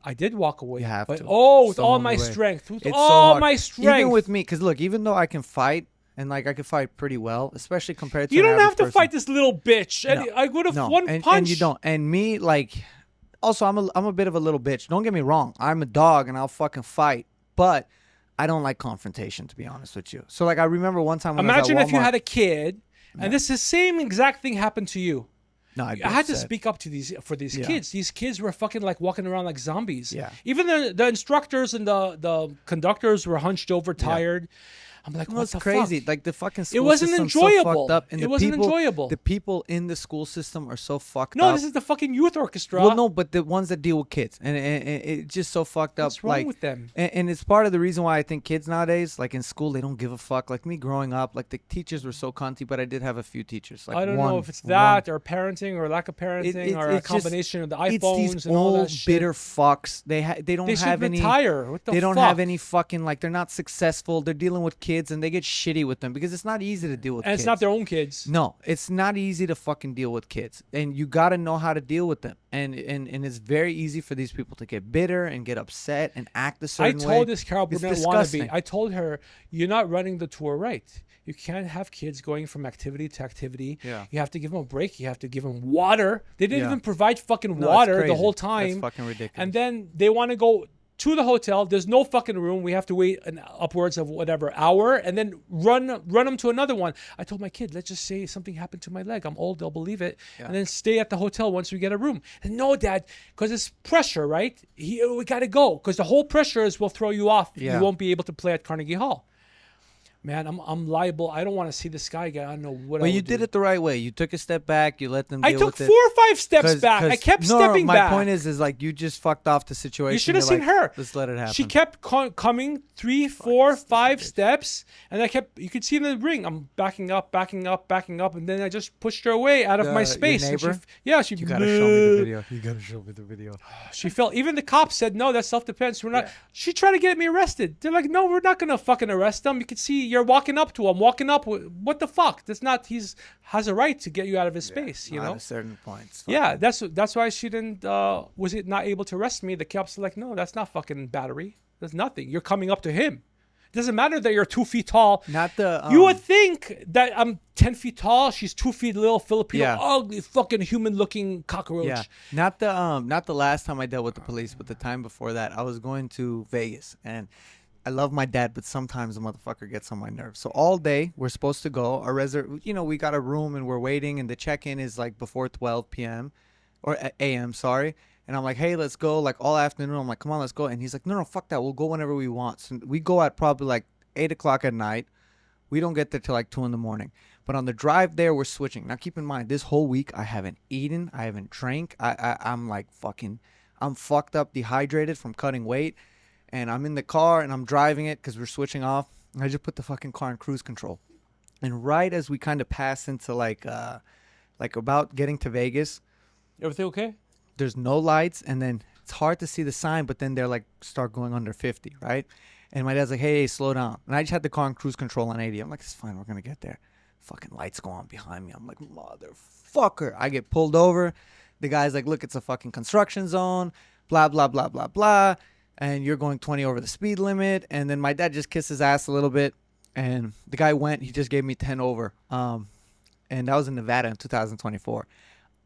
I did walk away. You have to. With all my strength. With it's all my strength. Even with me, because look, even though I can fight, and like I can fight pretty well, especially compared to you don't have to fight this little bitch. No, I would have one punch. And you don't. And me, like, also I'm a bit of a little bitch. Don't get me wrong. I'm a dog, and I'll fucking fight, but I don't like confrontation, to be honest with you. So like I remember one time when imagine I was at Walmart, if you had a kid, and this the same exact thing happened to you. No, I had to speak up to these kids. These kids were fucking like walking around like zombies. Yeah. Even the instructors and the conductors were hunched over, tired. I'm like, well, what the crazy. fuck? Like the fucking school it wasn't system's enjoyable. So fucked up, and it wasn't people, enjoyable. The people in the school system are so fucked up. No, this is the fucking youth orchestra. Well, no, but the ones that deal with kids, and it's just so fucked up. What's wrong with them? And it's part of the reason why I think kids nowadays, like in school, they don't give a fuck. Like me growing up, like the teachers were so cunty, but I did have a few teachers. Like I don't know if it's that or parenting or lack of parenting or a combination of the iPhones these and all that old, shit. bitter fucks. They don't They have should any. retire. What the They don't fuck? have any fucking, like, they're not successful. They're dealing with kids and they get shitty with them because it's not easy to deal with and kids. it's not their own kids. No, it's not easy to fucking deal with kids, and you got to know how to deal with them. And it's very easy for these people to get bitter and get upset and act a certain way. I told this Carol It's Burnett disgusting. wannabe. I told her, you're not running the tour right. You can't have kids going from activity to activity. Yeah. You have to give them a break. You have to give them water. They didn't Yeah. even provide fucking No, it's water the crazy. whole time. That's fucking ridiculous. And then they want to go to the hotel. There's no fucking room. We have to wait upwards of whatever hour and then run them to another one. I told my kid, let's just say something happened to my leg. I'm old. They'll believe it. Yeah. And then stay at the hotel once we get a room. And no, Dad, because it's pressure, right? We got to go because the whole pressure is will throw you off. Yeah. You won't be able to play at Carnegie Hall. Man, I'm liable. I don't want to see this guy again. I don't know what. But you did it the right way. You took a step back. You let them deal I took with it. 4 or 5 steps back. I kept stepping my back. point is like you just fucked off the situation. You should have You're seen like, her. Let's let it happen. She kept coming 3, 4, 5 steps, and I kept. You could see in the ring. I'm backing up, and then I just pushed her away out of my space. Your And neighbor? she You gotta show me the video. You gotta show me the video. She felt. Even the cops said no. That's self-defense. We're not. Yeah. She tried to get me arrested. They're like, no, we're not gonna fucking arrest them. You can see you're walking up to him. Walking up. What the fuck? That's not. He's has a right to get you out of his space. You know. At certain points. Yeah, that's why she didn't. Was it not able to arrest me? The cops are like, no, that's not fucking battery. That's nothing. You're coming up to him. It doesn't matter that you're 2 feet tall. Not the. You would think that I'm 10 feet tall. She's 2 feet little, Filipino, Yeah. ugly, fucking human-looking cockroach. Yeah, not the last time I dealt with the police, but the time before that, I was going to Vegas, and I love my dad, but sometimes the motherfucker gets on my nerves. So all day we're supposed to go. We got a room and we're waiting, and the check-in is like before 12 p.m. or a.m. Sorry. And I'm like, hey, let's go. Like all afternoon, I'm like, come on, let's go. And he's like, no, fuck that. We'll go whenever we want. So we go at probably like 8 o'clock at night. We don't get there till like 2 in the morning. But on the drive there, we're switching. Now keep in mind, this whole week I haven't eaten, I haven't drank. I'm like I'm fucked up, dehydrated from cutting weight. And I'm in the car and I'm driving it because we're switching off. And I just put the fucking car in cruise control. And right as we kind of pass into like about getting to Vegas, Everything okay? there's no lights. And then it's hard to see the sign, but then they're like start going under 50, right? And my dad's like, hey, slow down. And I just had the car in cruise control on 80. I'm like, it's fine. We're going to get there. Fucking lights go on behind me. I'm like, motherfucker. I get pulled over. The guy's like, look, it's a fucking construction zone. Blah, blah, blah, blah, blah. And you're going 20 over the speed limit. And then my dad just kissed his ass a little bit. And the guy went. He just gave me 10 over. And that was in Nevada in 2024.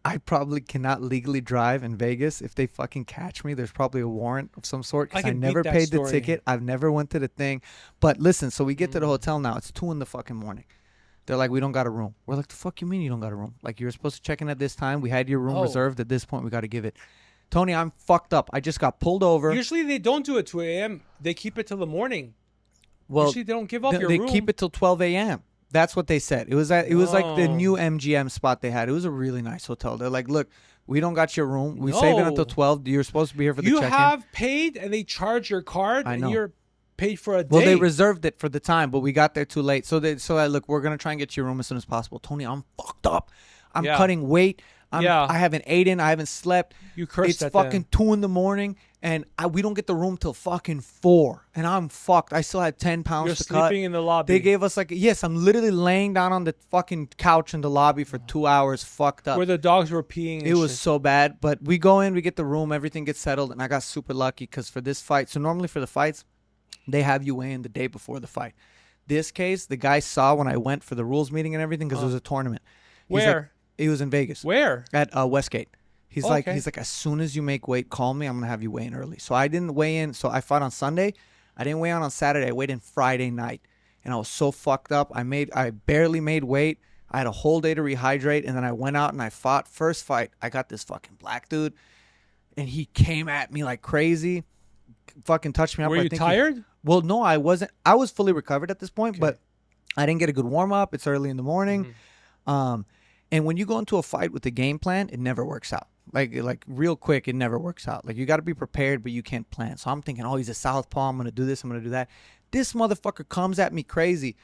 I probably cannot legally drive in Vegas. If they fucking catch me, there's probably a warrant of some sort. Because I never paid the ticket. I've never went to the thing. But listen, so we get to the hotel now. It's 2 in the fucking morning. They're like, we don't got a room. We're like, the fuck you mean you don't got a room? Like, you were supposed to check in at this time. We had your room reserved. At this point, we got to give it. Tony, I'm fucked up. I just got pulled over. Usually they don't do it 2 a.m. They keep it till the morning. Well, usually they don't give up your room. They keep it till 12 a.m. That's what they said. It was like the new MGM spot they had. It was a really nice hotel. They're like, look, we don't got your room. We saved it until 12. You're supposed to be here for the check-in. You have paid, and they charge your card, and you're paid for a day. Well, they reserved it for the time, but we got there too late. So look, we're gonna try and get you your room as soon as possible. Tony, I'm fucked up. I'm cutting weight. I haven't eaten. I haven't slept. You cursed. It's fucking 2 in the morning, and we don't get the room till fucking 4, and I'm fucked. I still had 10 pounds to cut. You're sleeping in the lobby. They gave us yes, I'm literally laying down on the fucking couch in the lobby for 2 hours, fucked up. Where the dogs were peeing. It was so bad, but we go in, we get the room, everything gets settled, and I got super lucky because for this fight, so normally for the fights, they have you weigh in the day before the fight. This case, the guy saw when I went for the rules meeting and everything because it was a tournament. Where? He was in Vegas. Where? At Westgate. He's like, as soon as you make weight, call me. I'm going to have you weigh in early. So I didn't weigh in. So I fought on Sunday. I didn't weigh in on Saturday. I weighed in Friday night. And I was so fucked up. I barely made weight. I had a whole day to rehydrate. And then I went out and I fought. First fight, I got this fucking black dude. And he came at me like crazy. Fucking touched me up. Were you tired? Well, no, I wasn't. I was fully recovered at this point. But I didn't get a good warm-up. It's early in the morning. And when you go into a fight with a game plan, it never works out. Like real quick, it never works out. Like, you got to be prepared, but you can't plan. So I'm thinking, he's a southpaw. I'm going to do this. I'm going to do that. This motherfucker comes at me crazy.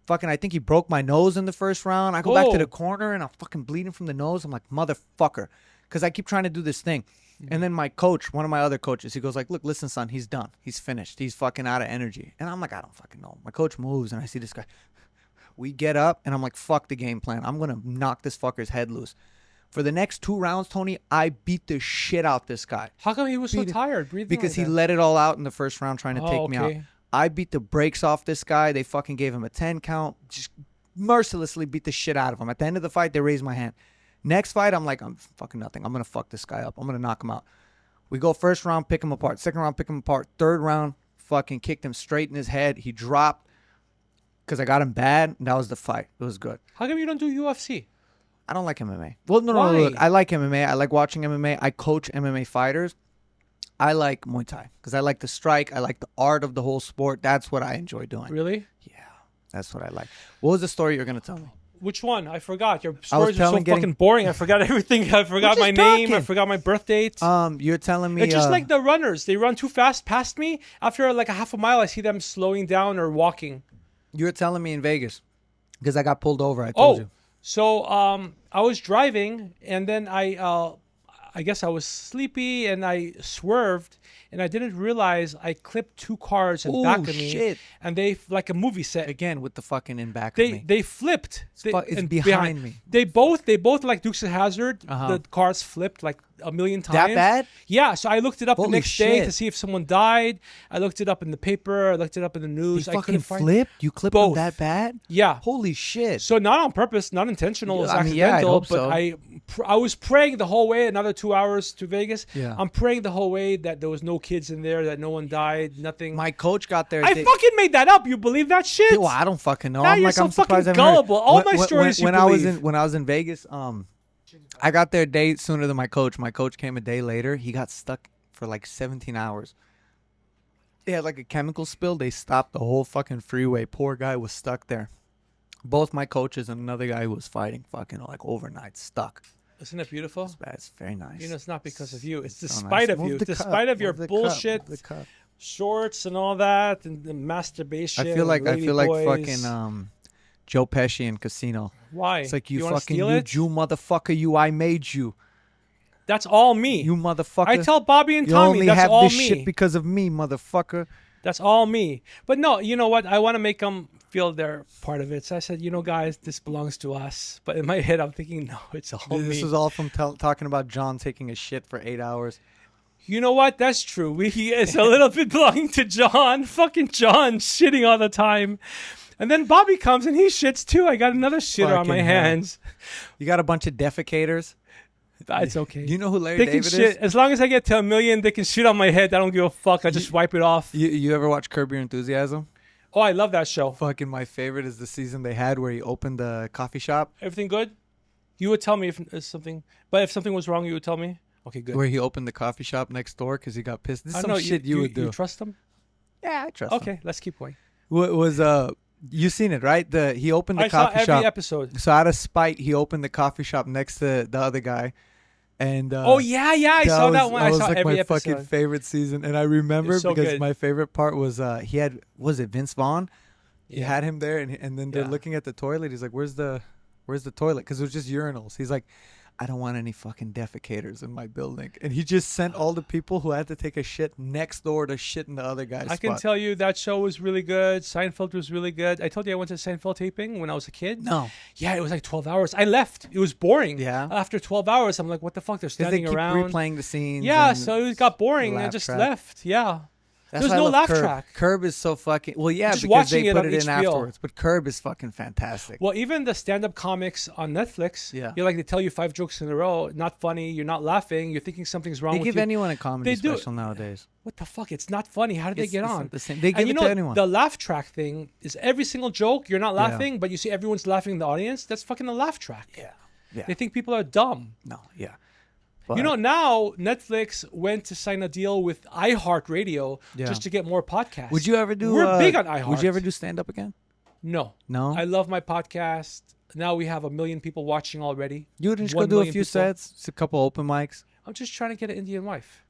Fucking, I think he broke my nose in the first round. I go back to the corner, and I'm fucking bleeding from the nose. I'm like, motherfucker. Because I keep trying to do this thing. And then my coach, one of my other coaches, he goes like, look, listen, son, he's done. He's finished. He's fucking out of energy. And I'm like, I don't fucking know. My coach moves, and I see this guy. We get up, and I'm like, fuck the game plan. I'm going to knock this fucker's head loose. For the next 2 rounds, Tony, I beat the shit out this guy. How come he was so tired breathing? Because he let it all out in the first round trying to take me out. I beat the brakes off this guy. They fucking gave him a 10 count. Just mercilessly beat the shit out of him. At the end of the fight, they raised my hand. Next fight, I'm like, I'm fucking nothing. I'm going to fuck this guy up. I'm going to knock him out. We go first round, pick him apart. Second round, pick him apart. Third round, fucking kicked him straight in his head. He dropped because I got him bad. And that was the fight. It was good. How come you don't do UFC? I don't like MMA. Well, no, look, I like MMA. I like watching MMA. I coach MMA fighters. I like Muay Thai because I like the strike. I like the art of the whole sport. That's what I enjoy doing. Really? Yeah, that's what I like. What was the story you're going to tell me? Which one? I forgot. Your stories are so fucking boring. I forgot everything. I forgot my name. I forgot my birth date. You're telling me... It's just like the runners. They run too fast past me. After like a half a mile, I see them slowing down or walking. You're telling me in Vegas because I got pulled over. I told you. So I was driving, and then I guess I was sleepy, and I swerved, and I didn't realize I clipped 2 cars in back of me. Shit. And they, like a movie set. Again, with the fucking in back of me. They flipped. It's behind me. They both like Dukes of Hazzard. The cars flipped like a million times. That bad? Yeah. So I looked it up the next day to see if someone died. I looked it up in the paper. I looked it up in the news. They fucking flipped? You clipped them that bad? Yeah. Holy shit. So not on purpose, not intentional. It was accidental. I hope but so. I was praying the whole way. Another 2 hours to Vegas. Yeah. I'm praying the whole way that there was no kids in there, that no one died, nothing. My coach got there. I fucking made that up. You believe that shit? Well, I don't fucking know. Now I'm like, so I'm surprised fucking gullible. All my stories when you believe. When I was in Vegas, I got there a day sooner than my coach. My coach came a day later. He got stuck for like 17 hours. They had like a chemical spill. They stopped the whole fucking freeway. Poor guy was stuck there. Both my coaches and another guy who was fighting fucking like overnight stuck. Isn't it beautiful? It's bad. It's very nice. You know, it's not because of you. It's despite of you. Despite of your bullshit shorts and all that and the masturbation. I feel like fucking Joe Pesci in Casino. Why? It's like you fucking you Jew motherfucker. I made you. That's all me. You motherfucker. I tell Bobby and Tommy you only that's have all this me. Shit because of me, motherfucker. That's all me. But no, you know what? I want to make them feel they're part of it. So I said, guys, this belongs to us. But in my head, I'm thinking, no, it's all me. This is all from talking about John taking a shit for 8 hours. You know what? That's true. It's a little bit belonging to John. Fucking John shitting all the time. And then Bobby comes and he shits too. I got another shitter on my hands. You got a bunch of defecators. It's okay. Do you know who Larry They can David shit. is? As long as I get to 1 million, they can shit on my head. I don't give a fuck. I just wipe it off. You ever watch Curb Your Enthusiasm? Oh, I love that show. Fucking my favorite is the season they had where he opened the coffee shop. Everything good? You would tell me if something, but if something was wrong, you would tell me. Okay, good. Where he opened the coffee shop next door because he got pissed. This is some shit you would do. You trust him? Yeah, I trust him. Okay, let's keep going. What was you seen it, right? He opened the coffee shop. I saw every episode. So out of spite, he opened the coffee shop next to the other guy. And I saw that one. I saw like every my episode. fucking favorite season, and I remember So because good. my favorite part was was it Vince Vaughn? He had him there, and then they're looking at the toilet. He's like, "Where's the toilet?" Because it was just urinals. He's like, "I don't want any fucking defecators in my building," and he just sent all the people who had to take a shit next door to shit in the other guy's I can tell you that show was really good. Seinfeld was really good. I told you I went to Seinfeld taping when I was a kid. No. Yeah, it was like 12 hours. I left. It was boring. Yeah. After 12 hours, I'm like, what the fuck? They're standing they keep around. replaying the scenes. Yeah, so it got boring. I laugh just track. left. Yeah. That's There's why I no love laugh Curb. track. Curb is so fucking Just because watching they it put on it in HBO. afterwards. But Curb is fucking fantastic. Well, even the stand-up comics on Netflix, Yeah. you're like, they tell you 5 jokes in a row, not funny, you're not laughing, you're thinking something's wrong They with give you. anyone a comedy They do. special nowadays. What the fuck? It's not funny. How did they get on? The same. They give And it to anyone. The laugh track thing is every single joke, you're not laughing, but you see everyone's laughing in the audience. That's fucking a laugh track. Yeah. They think people are dumb. No. Yeah. You know, now Netflix went to sign a deal with iHeartRadio just to get more podcasts. Would you ever do? We're big on iHeart. Would you ever do stand up again? No. No. I love my podcast. Now we have 1 million people watching already. You wouldn't just 1 go do a million few people. sets, just a couple open mics. I'm just trying to get an Indian wife.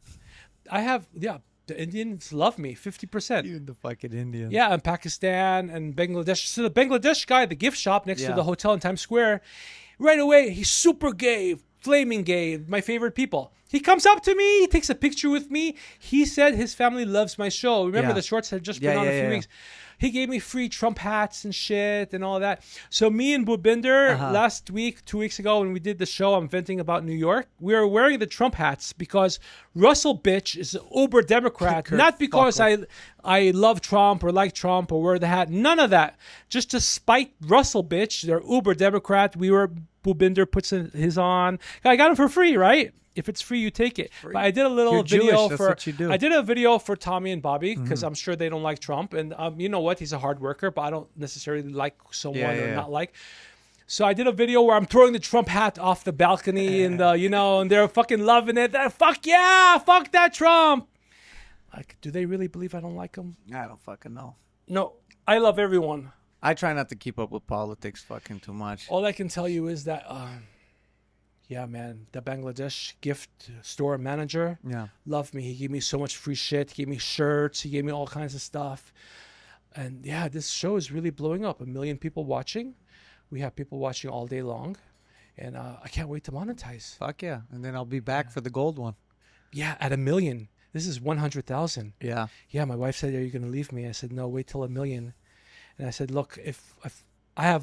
I have, the Indians love me, 50%. You and the fucking Indians. Yeah, and Pakistan and Bangladesh. So the Bangladesh guy, the gift shop next to the hotel in Times Square, right away, he's super gay, flaming gay, my favorite people. He comes up to me, he takes a picture with me. He said his family loves my show. Remember, the shorts had just been on a few weeks. He gave me free Trump hats and shit and all that. So me and Bhupinder last week, 2 weeks ago, when we did the show, I'm venting about New York, we were wearing the Trump hats because Russell bitch is an uber Democrat. Not because I love Trump or like Trump or wear the hat. None of that. Just to spite Russell bitch. They're uber Democrat. Bhupinder puts his on. I got him for free, right? If it's free, you take it. But I did a little video I did a video for Tommy and Bobby because I'm sure they don't like Trump. And you know what? He's a hard worker, but I don't necessarily like someone or not like. So I did a video where I'm throwing the Trump hat off the balcony and, and they're fucking loving it. Fuck yeah! Fuck that Trump! Like, do they really believe I don't like him? I don't fucking know. No, I love everyone. I try not to keep up with politics fucking too much. All I can tell you is that... yeah, man, the Bangladesh gift store manager loved me. He gave me so much free shit. He gave me shirts. He gave me all kinds of stuff. And yeah, this show is really blowing up. 1 million people watching. We have people watching all day long. And I can't wait to monetize. Fuck yeah. And then I'll be back for the gold one. Yeah, at 1 million. This is 100,000. Yeah. Yeah, my wife said, are you going to leave me? I said, no, wait till 1 million. And I said, look, if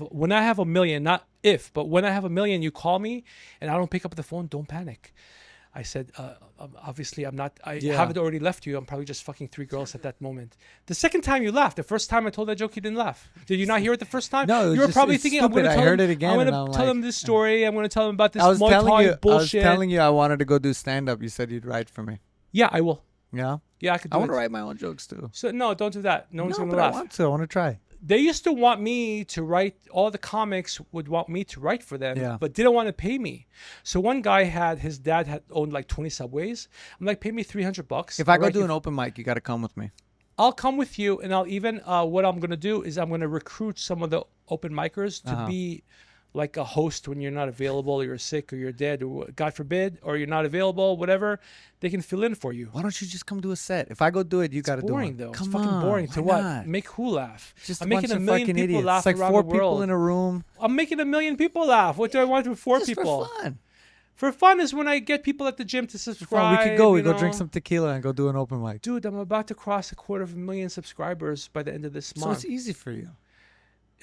when I have 1 million, not if, but when I have 1 million, you call me and I don't pick up the phone, don't panic. I said, obviously I haven't already left you. I'm probably just fucking 3 girls at that moment. The second time you laughed, the first time I told that joke, you didn't laugh. Did you not hear it the first time? No, you were probably thinking, stupid. I'm going to tell him this story. I'm going to tell him about this I was bullshit. I was telling you I wanted to go do stand up. You said you'd write for me. Yeah, I will. Yeah? Yeah, I could do I it. want to write my own jokes too. So no, don't do that. No one's going to laugh. I want to try. They used to want me to write, all the comics would want me to write for them, but didn't want to pay me. So one guy his dad had owned like 20 Subways. I'm like, pay me $300. If I go do an open mic, you got to come with me. I'll come with you, and I'll even, what I'm going to do is I'm going to recruit some of the open micers to be like a host when you're not available, or you're sick, or you're dead, or God forbid, or you're not available, whatever. They can fill in for you. Why don't you just come do a set? If I go do it, you got to do it. Boring though. Come it's fucking boring. To what? Make who laugh? Just I'm making 1 million people idiots. laugh It's like around 4 the world. people in a room. I'm making 1 million people laugh. What do I want with 4 just people? For fun. For fun is when I get people at the gym to subscribe. We could go. We go drink some tequila and go do an open mic. Dude, I'm about to cross 250,000 subscribers by the end of this month. So it's easy for you.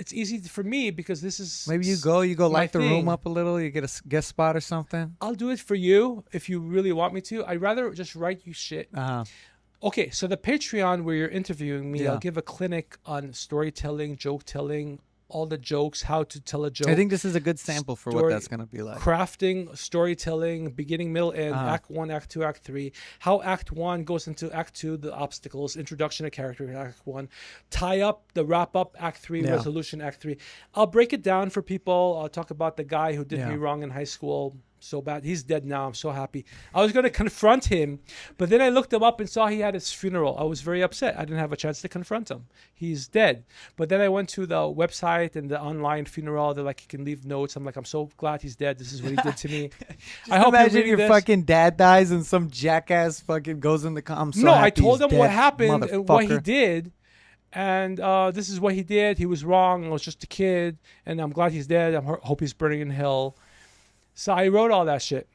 It's easy for me because this is maybe you go light the room up a little, you get a guest spot or something. I'll do it for you if you really want me to. I'd rather just write you shit. Okay, so the Patreon where you're interviewing me, I'll give a clinic on storytelling, joke telling, all the jokes, how to tell a joke. I think this is a good sample for what that's going to be like. Crafting, storytelling, beginning, middle, end, Act 1, Act 2, Act 3. How Act 1 goes into Act 2, the obstacles, introduction to character in Act 1. Tie up, the wrap up, Act 3, resolution, Act 3. I'll break it down for people. I'll talk about the guy who did me wrong in high school. So bad. He's dead now. I'm so happy. I was going to confront him, but then I looked him up and saw he had his funeral. I was very upset. I didn't have a chance to confront him. He's dead. But then I went to the website and the online funeral. They're like, you can leave notes. I'm like, I'm so glad he's dead. This is what he did to me. I hope imagine your fucking dad dies and some jackass fucking goes in the comments. No, I told him what happened and what he did. And this is what he did. He was wrong. I was just a kid. And I'm glad he's dead. I hope he's burning in hell. So I wrote all that shit.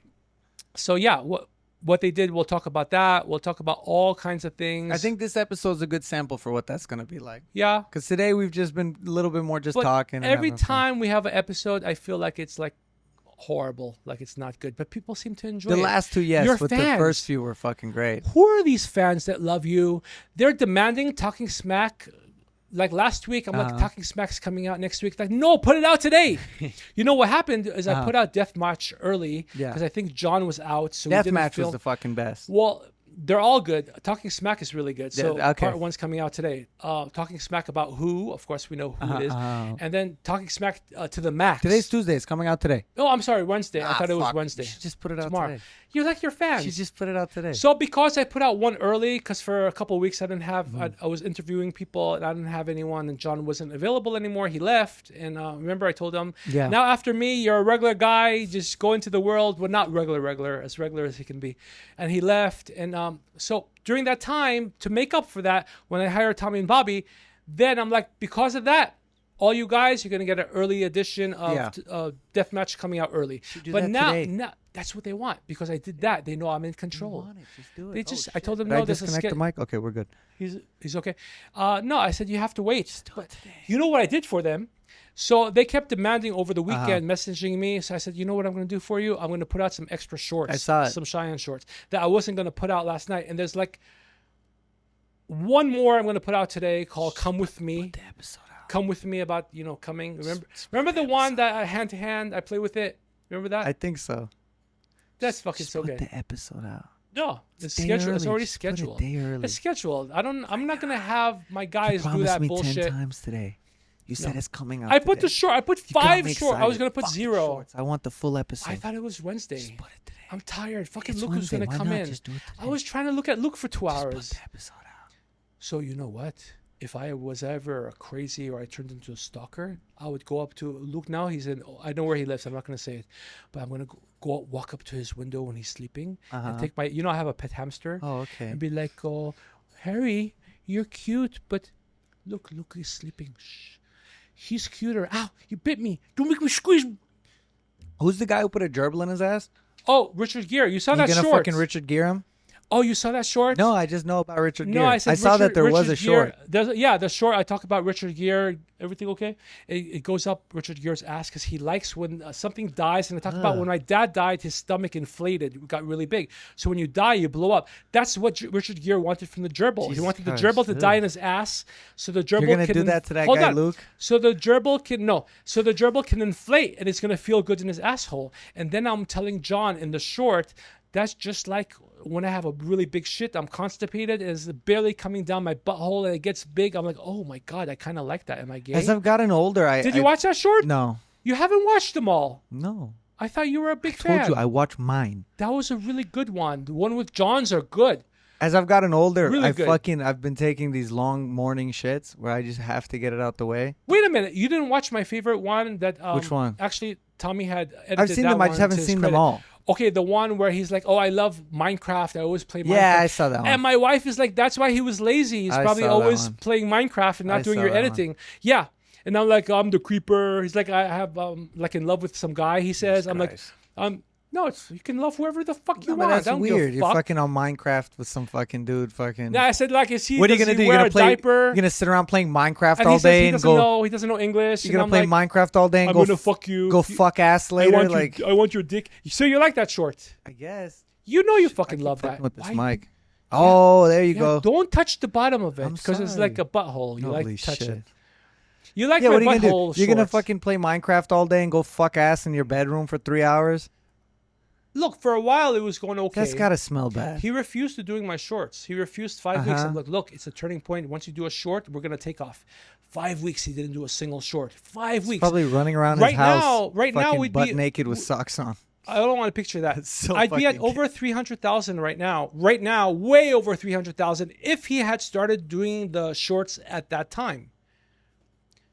So yeah, what they did, we'll talk about that. We'll talk about all kinds of things. I think this episode's a good sample for what that's going to be like. Yeah. Because today we've just been a little bit more just talking. Every time we have an episode, I feel like it's like horrible, like it's not good. But people seem to enjoy it. The last two, yes. Your but fans. The first few were fucking great. Who are these fans that love you? They're demanding Talking Smack. Like last week, I'm like, Talking Smack's coming out next week. Like, no, put it out today. You know what happened is I put out Deathmatch early because I think John was out. So Deathmatch was the fucking best. Well, they're all good. Talking Smack is really good. So part 1's coming out today. Talking Smack about who, of course we know who it is. And then Talking Smack to the max. Today's Tuesday. It's coming out today. Oh, I'm sorry, Wednesday. I thought it was Wednesday. You should just put it out tomorrow. Today. You're like your fans. She just put it out today. So because I put out one early, because for a couple of weeks I didn't have, I was interviewing people and I didn't have anyone, and John wasn't available anymore. He left, and remember I told him, now after me, you're a regular guy. Just go into the world. Well, not regular as he can be. And he left, and so during that time, to make up for that, when I hired Tommy and Bobby, then I'm like, because of that, all you guys, you're going to get an early edition of Deathmatch coming out early. But now, that's what they want, because I did that. They know I'm in control. Just do it. They just, I told them, no, this is disconnect the mic? Okay, we're good. He's okay. No, I said, you have to wait. But you know what I did for them? So they kept demanding over the weekend, messaging me. So I said, you know what I'm going to do for you? I'm going to put out some extra shorts. I saw it. Some Cheyenne shorts that I wasn't going to put out last night. And there's like one more I'm going to put out today called Come With Me. Put the episode out. Come With Me about, coming. Remember the one that hand to hand, I play with it? Remember that? I think so. That's fucking so good. Put the episode out. No, it's scheduled. It's already scheduled. Put it a day early. It's scheduled. I'm not going to have my guys do that bullshit. You promised me 10 times today. You said it's coming out. I put the short. I put 5 short. I was gonna put 0. Shorts. I want the full episode. I thought it was Wednesday. Just put it today. I'm tired. Fucking It's Luke was gonna Wednesday. come Why not? in. Just do it today. I was trying to look at Luke for 2 hours. Just put the episode out. So you know what? If I was ever a crazy or I turned into a stalker, I would go up to Luke. Now he's in. I know where he lives. I'm not gonna say it, but I'm gonna walk up to his window when he's sleeping and take my. I have a pet hamster. Oh, okay. And be like, "Oh, Harry, you're cute, but look, he's sleeping. Shh. He's cuter. Ow, you bit me. Don't make me squeeze." Who's the guy who put a gerbil in his ass? Oh, Richard Gere. You saw that short. You gonna fucking Richard Gere him? Oh, you saw that short? No, I just know about Richard Gere. No, I saw that there was a short. The short. I talk about Richard Gere. Everything okay? It goes up Richard Gere's ass because he likes when something dies. And I talk about when my dad died, his stomach inflated, got really big. So when you die, you blow up. That's what Richard Gere wanted from the gerbil. Jesus he wanted Christ, the gerbil to die in his ass, so the gerbil You're gonna do that to that guy, Luke? So the gerbil can inflate, and it's gonna feel good in his asshole. And then I'm telling John in the short, that's just like when I have a really big shit, I'm constipated, and it's barely coming down my butthole, and it gets big. I'm like, oh my God, I kind of like that. Am I gay? As I've gotten older, Did you watch that short? No. You haven't watched them all. No. I thought you were a big fan. I told you, I watch mine. That was a really good one. The one with John's are good. As I've gotten older, Really good. I've been taking these long morning shits where I just have to get it out the way. Wait a minute. You didn't watch my favorite one that Which one? Actually, Tommy had edited. I've seen them, I just haven't seen them all. Okay, the one where he's like, "Oh, I love Minecraft. I always play Minecraft." Yeah, I saw that one. And my wife is like, "That's why he was lazy. He's probably always playing Minecraft and not doing your editing." Yeah. And I'm like, "I'm the creeper." He's like, "I have like in love with some guy." He says, "I'm like, no, you can love whoever the fuck you want." That's weird. You're fucking on Minecraft with some fucking dude. Fucking. Yeah, I said, like, is he? What are you gonna do? You're gonna sit around playing Minecraft and all he says day he doesn't know English. You're gonna play Minecraft all day and I'm gonna fuck you. Go fuck ass later. I want your dick. So you like that short? I guess. You know you fucking love that. With this mic. Oh, there you go. Don't touch the bottom of it because it's like a butthole. You Holy like to touch shit. it. You like Yeah, my what are you gonna butthole do? You're gonna shorts. fucking play Minecraft all day and go fuck ass in your bedroom for 3 hours? Look, for a while it was going okay. That's gotta smell bad. He refused to doing my shorts. He refused 5 weeks. I'm like, look, it's a turning point. Once you do a short, we're gonna take off. 5 weeks he didn't do a single short. 5 weeks. Probably running around Right his house. now- right now fucking we'd butt be- naked with socks on. I don't want to picture that. That's so I'd be at fucking over 300,000 right now. Right now, way over 300,000 if he had started doing the shorts at that time.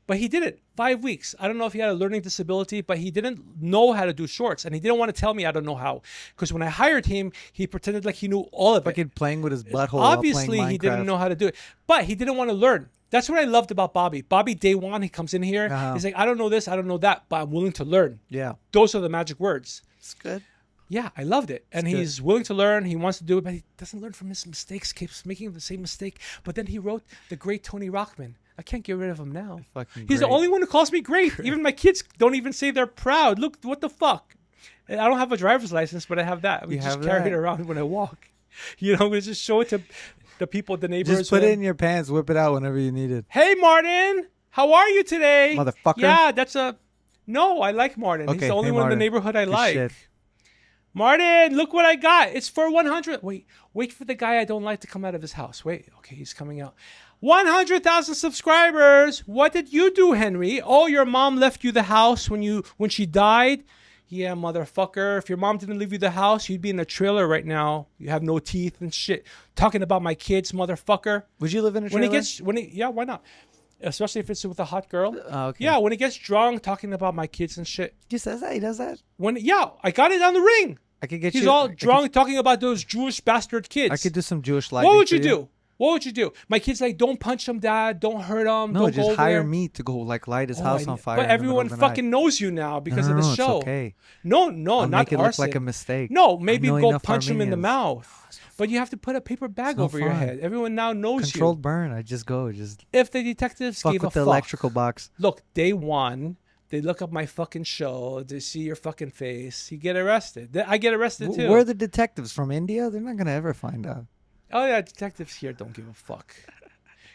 But he did it 5 weeks. I don't know if he had a learning disability, but he didn't know how to do shorts. And he didn't want to tell me I don't know how. Because when I hired him, he pretended like he knew all of it. Fucking playing with his butthole. Obviously, while playing he didn't Minecraft. know how to do it. But he didn't want to learn. That's what I loved about Bobby. Bobby, day one, he comes in here. He's like, I don't know this, I don't know that, but I'm willing to learn. Yeah. Those are the magic words. It's good. Yeah, I loved it. And he's willing to learn. He wants to do it, but he doesn't learn from his mistakes, keeps making the same mistake. But then he wrote the great Tony Rockman. I can't get rid of him now. He's the only one who calls me great. Even my kids don't even say they're proud. Look, what the fuck? I don't have a driver's license, but I have that. We just carry it around when I walk. You know, we just show it to the people, the neighbors. Just put it in your pants, whip it out whenever you need it. Hey, Martin, how are you today? Motherfucker. Yeah, that's a... No, I like Martin. Okay, He's the only hey, one in the Martin. neighborhood I Good like. shit. Martin, look what I got. It's for 100. Wait for the guy I don't like to come out of his house. Wait, okay, he's coming out. 100,000 subscribers. What did you do, Henry? Oh, your mom left you the house when she died? Yeah, motherfucker. If your mom didn't leave you the house, you'd be in a trailer right now. You have no teeth and shit. Talking about my kids, motherfucker. Would you live in a trailer? Yeah, why not? Especially if it's with a hot girl. Okay. Yeah, when he gets drunk, talking about my kids and shit. He says that? He does that? I got it on the ring. I could get He's all drunk talking about those Jewish bastard kids. I could do some Jewish lightning. What would you do? What would you do? My kid's like, don't punch him, Dad. Don't hurt him. No, don't just go hire there. me to go like light his house on fire. But everyone fucking knows you now because of the No, show. It's okay. No, I'll not make it look arson. like a mistake. No, maybe I know go enough punch him in the Armenians. mouth. But you have to put a paper bag no over your fun. head. Everyone now knows Controlled burn. I just go. Just If the detectives fuck gave with a the fuck. electrical box. Look, day one, they look up my fucking show. They see your fucking face. You get arrested. I get arrested too. Where are the detectives from India? They're not gonna ever find out. Oh yeah, detectives here don't give a fuck.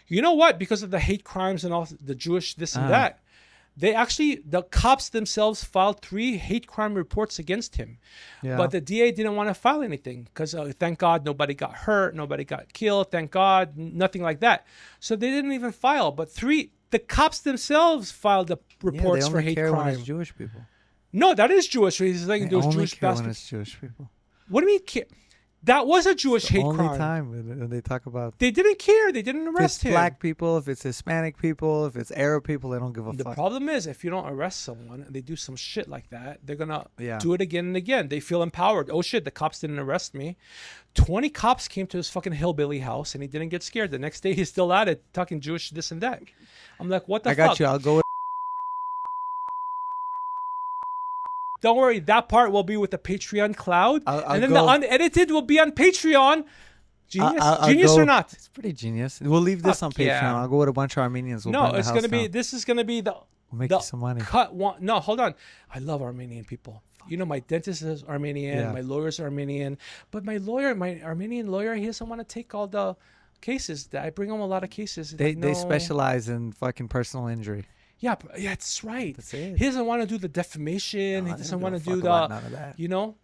You know what? Because of the hate crimes and all the Jewish this and that, the cops themselves filed 3 hate crime reports against him. Yeah. But the DA didn't want to file anything because thank God nobody got hurt, nobody got killed. Thank God, nothing like that. So they didn't even file. But the cops themselves filed the reports they for only hate care when crime. it's Jewish people. No, that is Jewish. He's like They those only Jewish care when bastards. it's Jewish people. What do you mean? That was a Jewish It's the hate only crime. time when they talk about. They didn't care. They didn't If arrest it's him. black people, if it's Hispanic people, if it's Arab people, they don't give a The fuck. problem is if you don't arrest someone and they do some shit like that, they're going to Yeah. do it again and again. They feel empowered. Oh shit, the cops didn't arrest me. 20 cops came to his fucking hillbilly house and he didn't get scared. The next day he's still at it talking Jewish this and that. I'm like, what the fuck? I got you. I'll go with. Don't worry, that part will be with the Patreon cloud. I'll and then go. the unedited will be on Patreon. Genius? I'll Genius go- or not? It's pretty genius. We'll leave this Fuck on Patreon. yeah. I'll go with a bunch of Armenians. We'll No, burn the it's house gonna be. down. This is gonna be the. We'll make the you some money. Cut one. No, hold on. I love Armenian people. You know, my dentist is Armenian. Yeah. My lawyer's Armenian. But my Armenian lawyer, he doesn't want to take all the cases. I bring him a lot of cases. He's They like, they "No." specialize in fucking personal injury. Yeah, yeah, that's right. That's it. He doesn't want to do the defamation. No, He they doesn't don't want to give a do fuck about the. none of that. You know.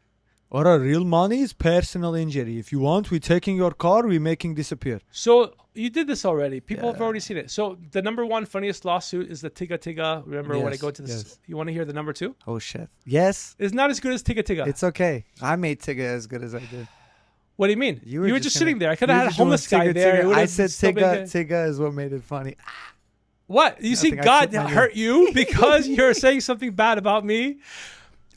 Or real money is personal injury. If you want, we're taking your car, we're making disappear. So you did this already. People have Yeah. already seen it. So the number one funniest lawsuit is the Tiga Tiga. Remember when I Yes, go to this? yes. You want to hear the number 2? Oh shit. Yes, It's not as good as Tiga Tiga. it's okay. I made Tigga as good as I did. What do you mean? You were just sitting there. I could you have were had a just doing homeless guy Tigga, there. It Tigga. would I have said still been Tigga. good. Tigga is what made it funny. What? You see, Nothing, I God clipped my ear. hurt you because you're saying something bad about me?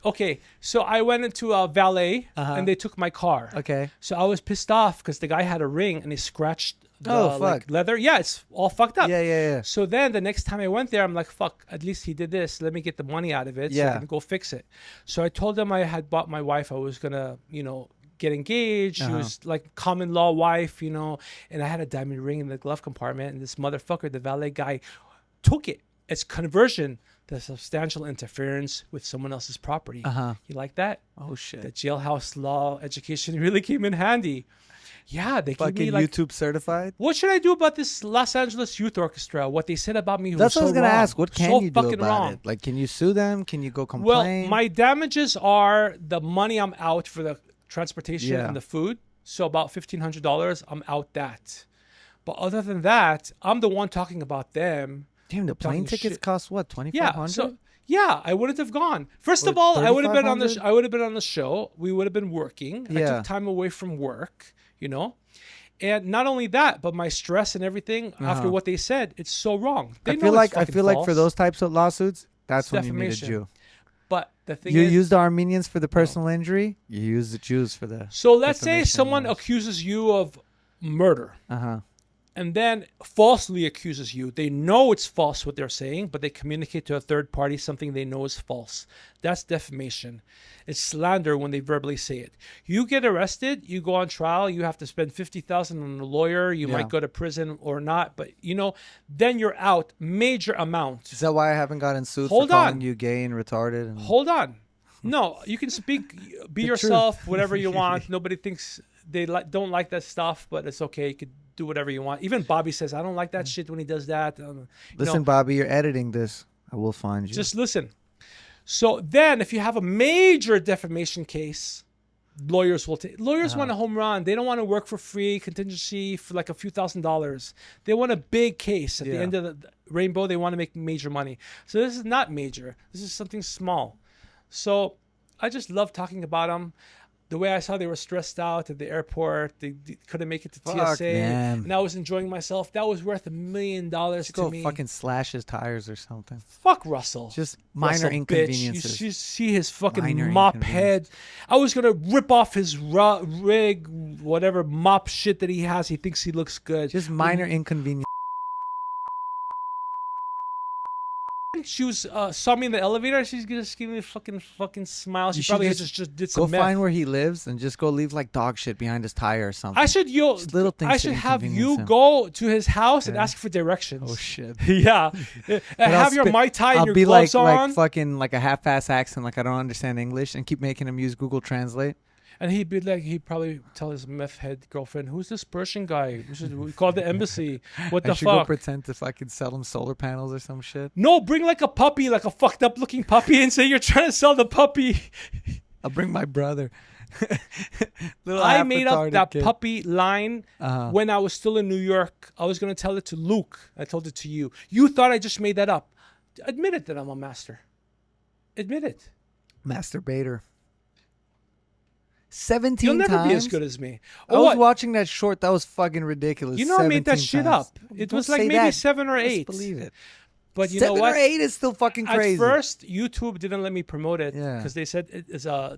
Okay, so I went into a valet and they took my car. Okay. So I was pissed off because the guy had a ring and he scratched the Oh, like, fuck. leather. Yeah, it's all fucked up. Yeah. So then the next time I went there, I'm like, fuck, at least he did this. Let me get the money out of it so I Yeah. can go fix it. So I told them I had bought my wife. I was going to, get engaged. She was like common law wife, and I had a diamond ring in the glove compartment. And this motherfucker, the valet guy, took it as conversion to substantial interference with someone else's property. Uh-huh. You like that? Oh shit. The jailhouse law education really came in handy. Yeah, they gave Fucking me like YouTube certified. What should I do about this Los Angeles Youth Orchestra? What they said about me was That's what I was so gonna wrong. ask. What can So you do fucking about wrong. it? Like, can you sue them? Can you go Well, complain? my damages are the money I'm out for the transportation Yeah. and the food. So about $1,500, I'm out that. But other than that, I'm the one talking about them. Damn, the plane talking tickets shit. cost what, $2,500? So yeah, I wouldn't have gone. First Or of all, I would have been on the. $3,500? I would have been on the show. We would have been working. I Yeah. took time away from work. And not only that, but my stress and everything after what they said, it's so wrong. They I know feel it's like fucking for false. those types of lawsuits, that's It's when you need a defamation. Jew. But the thing You is, use the Armenians for the personal injury. You use the Jews for the. so let's say defamation someone laws. accuses you of murder. Uh-huh. And then falsely accuses you. They know it's false what they're saying, but they communicate to a third party something they know is false. That's defamation. It's slander when they verbally say it. You get arrested, you go on trial, you have to spend $50,000 on a lawyer, you might go to prison or not, but then you're out major amount. Is that why I haven't gotten sued Hold for calling on. you gay and retarded? And... Hold on. No, you can speak, be The yourself, truth. whatever you want. Nobody thinks they don't like that stuff, but it's okay. You could do whatever you want. Even Bobby says, I don't like that shit when he does that. Listen, Bobby, you're editing this. I will find you. Just listen. So then if you have a major defamation case, lawyers will take. Lawyers want a home run. They don't want to work for free, contingency for like a few $1,000s. They want a big case at the end of the rainbow. They want to make major money. So this is not major. This is something small. So I just love talking about them. The way I saw they were stressed out at the airport, they couldn't make it to Fuck TSA, them. and I was enjoying myself. That was worth $1 million Just to go me. fucking slash his tires or something. Fuck Russell. Just minor Russell, inconveniences. Bitch. You see his fucking Minor mop inconvenience. head. I was gonna rip off his rig, whatever mop shit that he has. He thinks he looks good. Just minor inconvenience. She was saw me in the elevator. She's just giving me a fucking smile. She You should probably just just did Go some meth. find where he lives and just go leave like dog shit behind his tire or something. I should Just little things I to should have inconvenience you him. go to his house and ask for directions. Oh shit. Yeah, and have your Mai Tai and I'll your be gloves like on. fucking like a half-ass accent, like I don't understand English, and keep making him use Google Translate. And he'd probably tell his meth head girlfriend, "Who's this Persian guy? We call the embassy. What I the should go fuck?" pretend to fucking sell him solar panels or some shit. No, bring like a puppy, like a fucked up looking puppy, and say you're trying to sell the puppy. I'll bring my brother. Little I made up half-retarded that kid. puppy line when I was still in New York. I was gonna tell it to Luke. I told it to you. You thought I just made that up. Admit it that I'm a master. Admit it. Masturbator. 17 You'll never times. be as good as me. I was What? watching that short. That was fucking ridiculous. You know I made that 17 shit times. up. It Don't was like say maybe that. 7 or Just 8. believe it. But you 7 know what? or 8 is still fucking crazy. At first, YouTube didn't let me promote it Yeah. because they said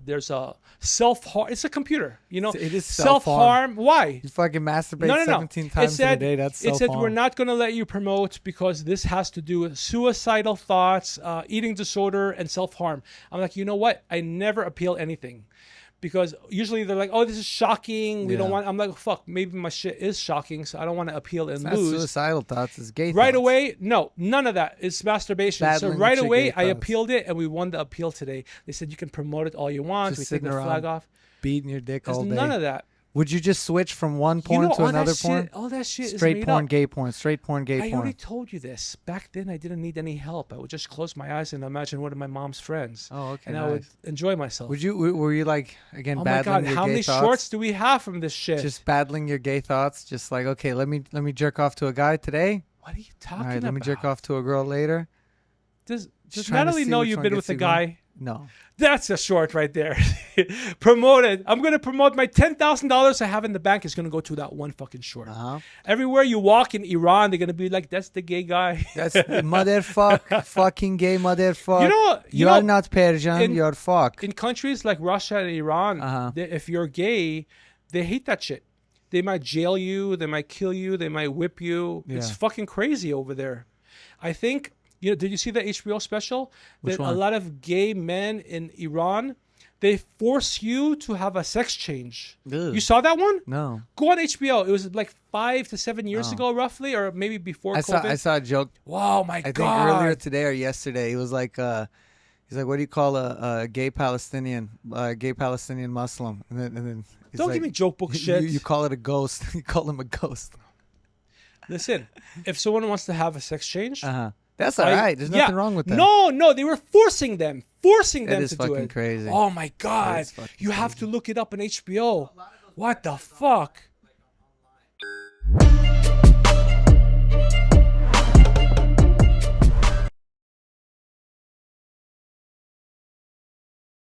there's a self-harm. It's a computer, It is self-harm. Why? You fucking masturbate No. 17 times in a day. That's it said self-harm. we're not going to let you promote because this has to do with suicidal thoughts, eating disorder, and self-harm. I'm like, you know what? I never appeal anything. Because usually they're like, oh, this is shocking. We don't want. I'm like, fuck, maybe my shit is shocking, so I don't want to appeal and It's not lose. suicidal thoughts. It's gay Right thoughts. away, no, none of that. It's masturbation. Battling So with right your away, gay I thoughts. appealed it, and we won the appeal today. They said you can promote it all you want. Just we take the sitting flag around off. Beating your dick There's all day. none of that. Would you just switch from one You porn know, to all another that porn? shit, all that shit Straight is made porn, up. gay porn. Straight porn, gay I porn. already told you this. Back then, I didn't need any help. I would just close my eyes and imagine one of my mom's friends. Oh, okay, And I would nice. enjoy myself. Were you like again Oh my battling God, your how gay many thoughts? shorts do we have from this shit? Just battling your gay thoughts. Just like, okay, let me jerk off to a guy today. What are you talking All right, about? let me jerk off to a girl later. Does trying to Natalie see know which you've one been gets with a you going. guy? No. That's a short right there. Promote it. I'm going to promote my $10,000 I have in the bank is going to go to that one fucking short. Uh-huh. Everywhere you walk in Iran, they're going to be like, that's the gay guy. That's motherfuck, fucking gay motherfucker. You you are know, not Persian. You're fuck. In countries like Russia and Iran, Uh-huh. if you're gay, they hate that shit. They might jail you. They might kill you. They might whip you. It's Yeah. fucking crazy over there. I think, did you see the HBO special? Which That one? a lot of gay men in Iran, they force you to have a sex change. Ugh. You saw that one? No. Go on HBO. It was like 5 to 7 years Oh. ago, roughly, or maybe before I COVID. saw a joke. Wow, my I God. think earlier today or yesterday. It was like He's like, what do you call a gay Palestinian Muslim? And then he's Don't like, give me joke book shit. You call it a ghost. You call him a ghost. Listen, if someone wants to have a sex change, that's all right. There's nothing wrong with that. No, they were forcing them to do it. It is fucking crazy. Oh my God, you have to look it up on HBO. What the fuck?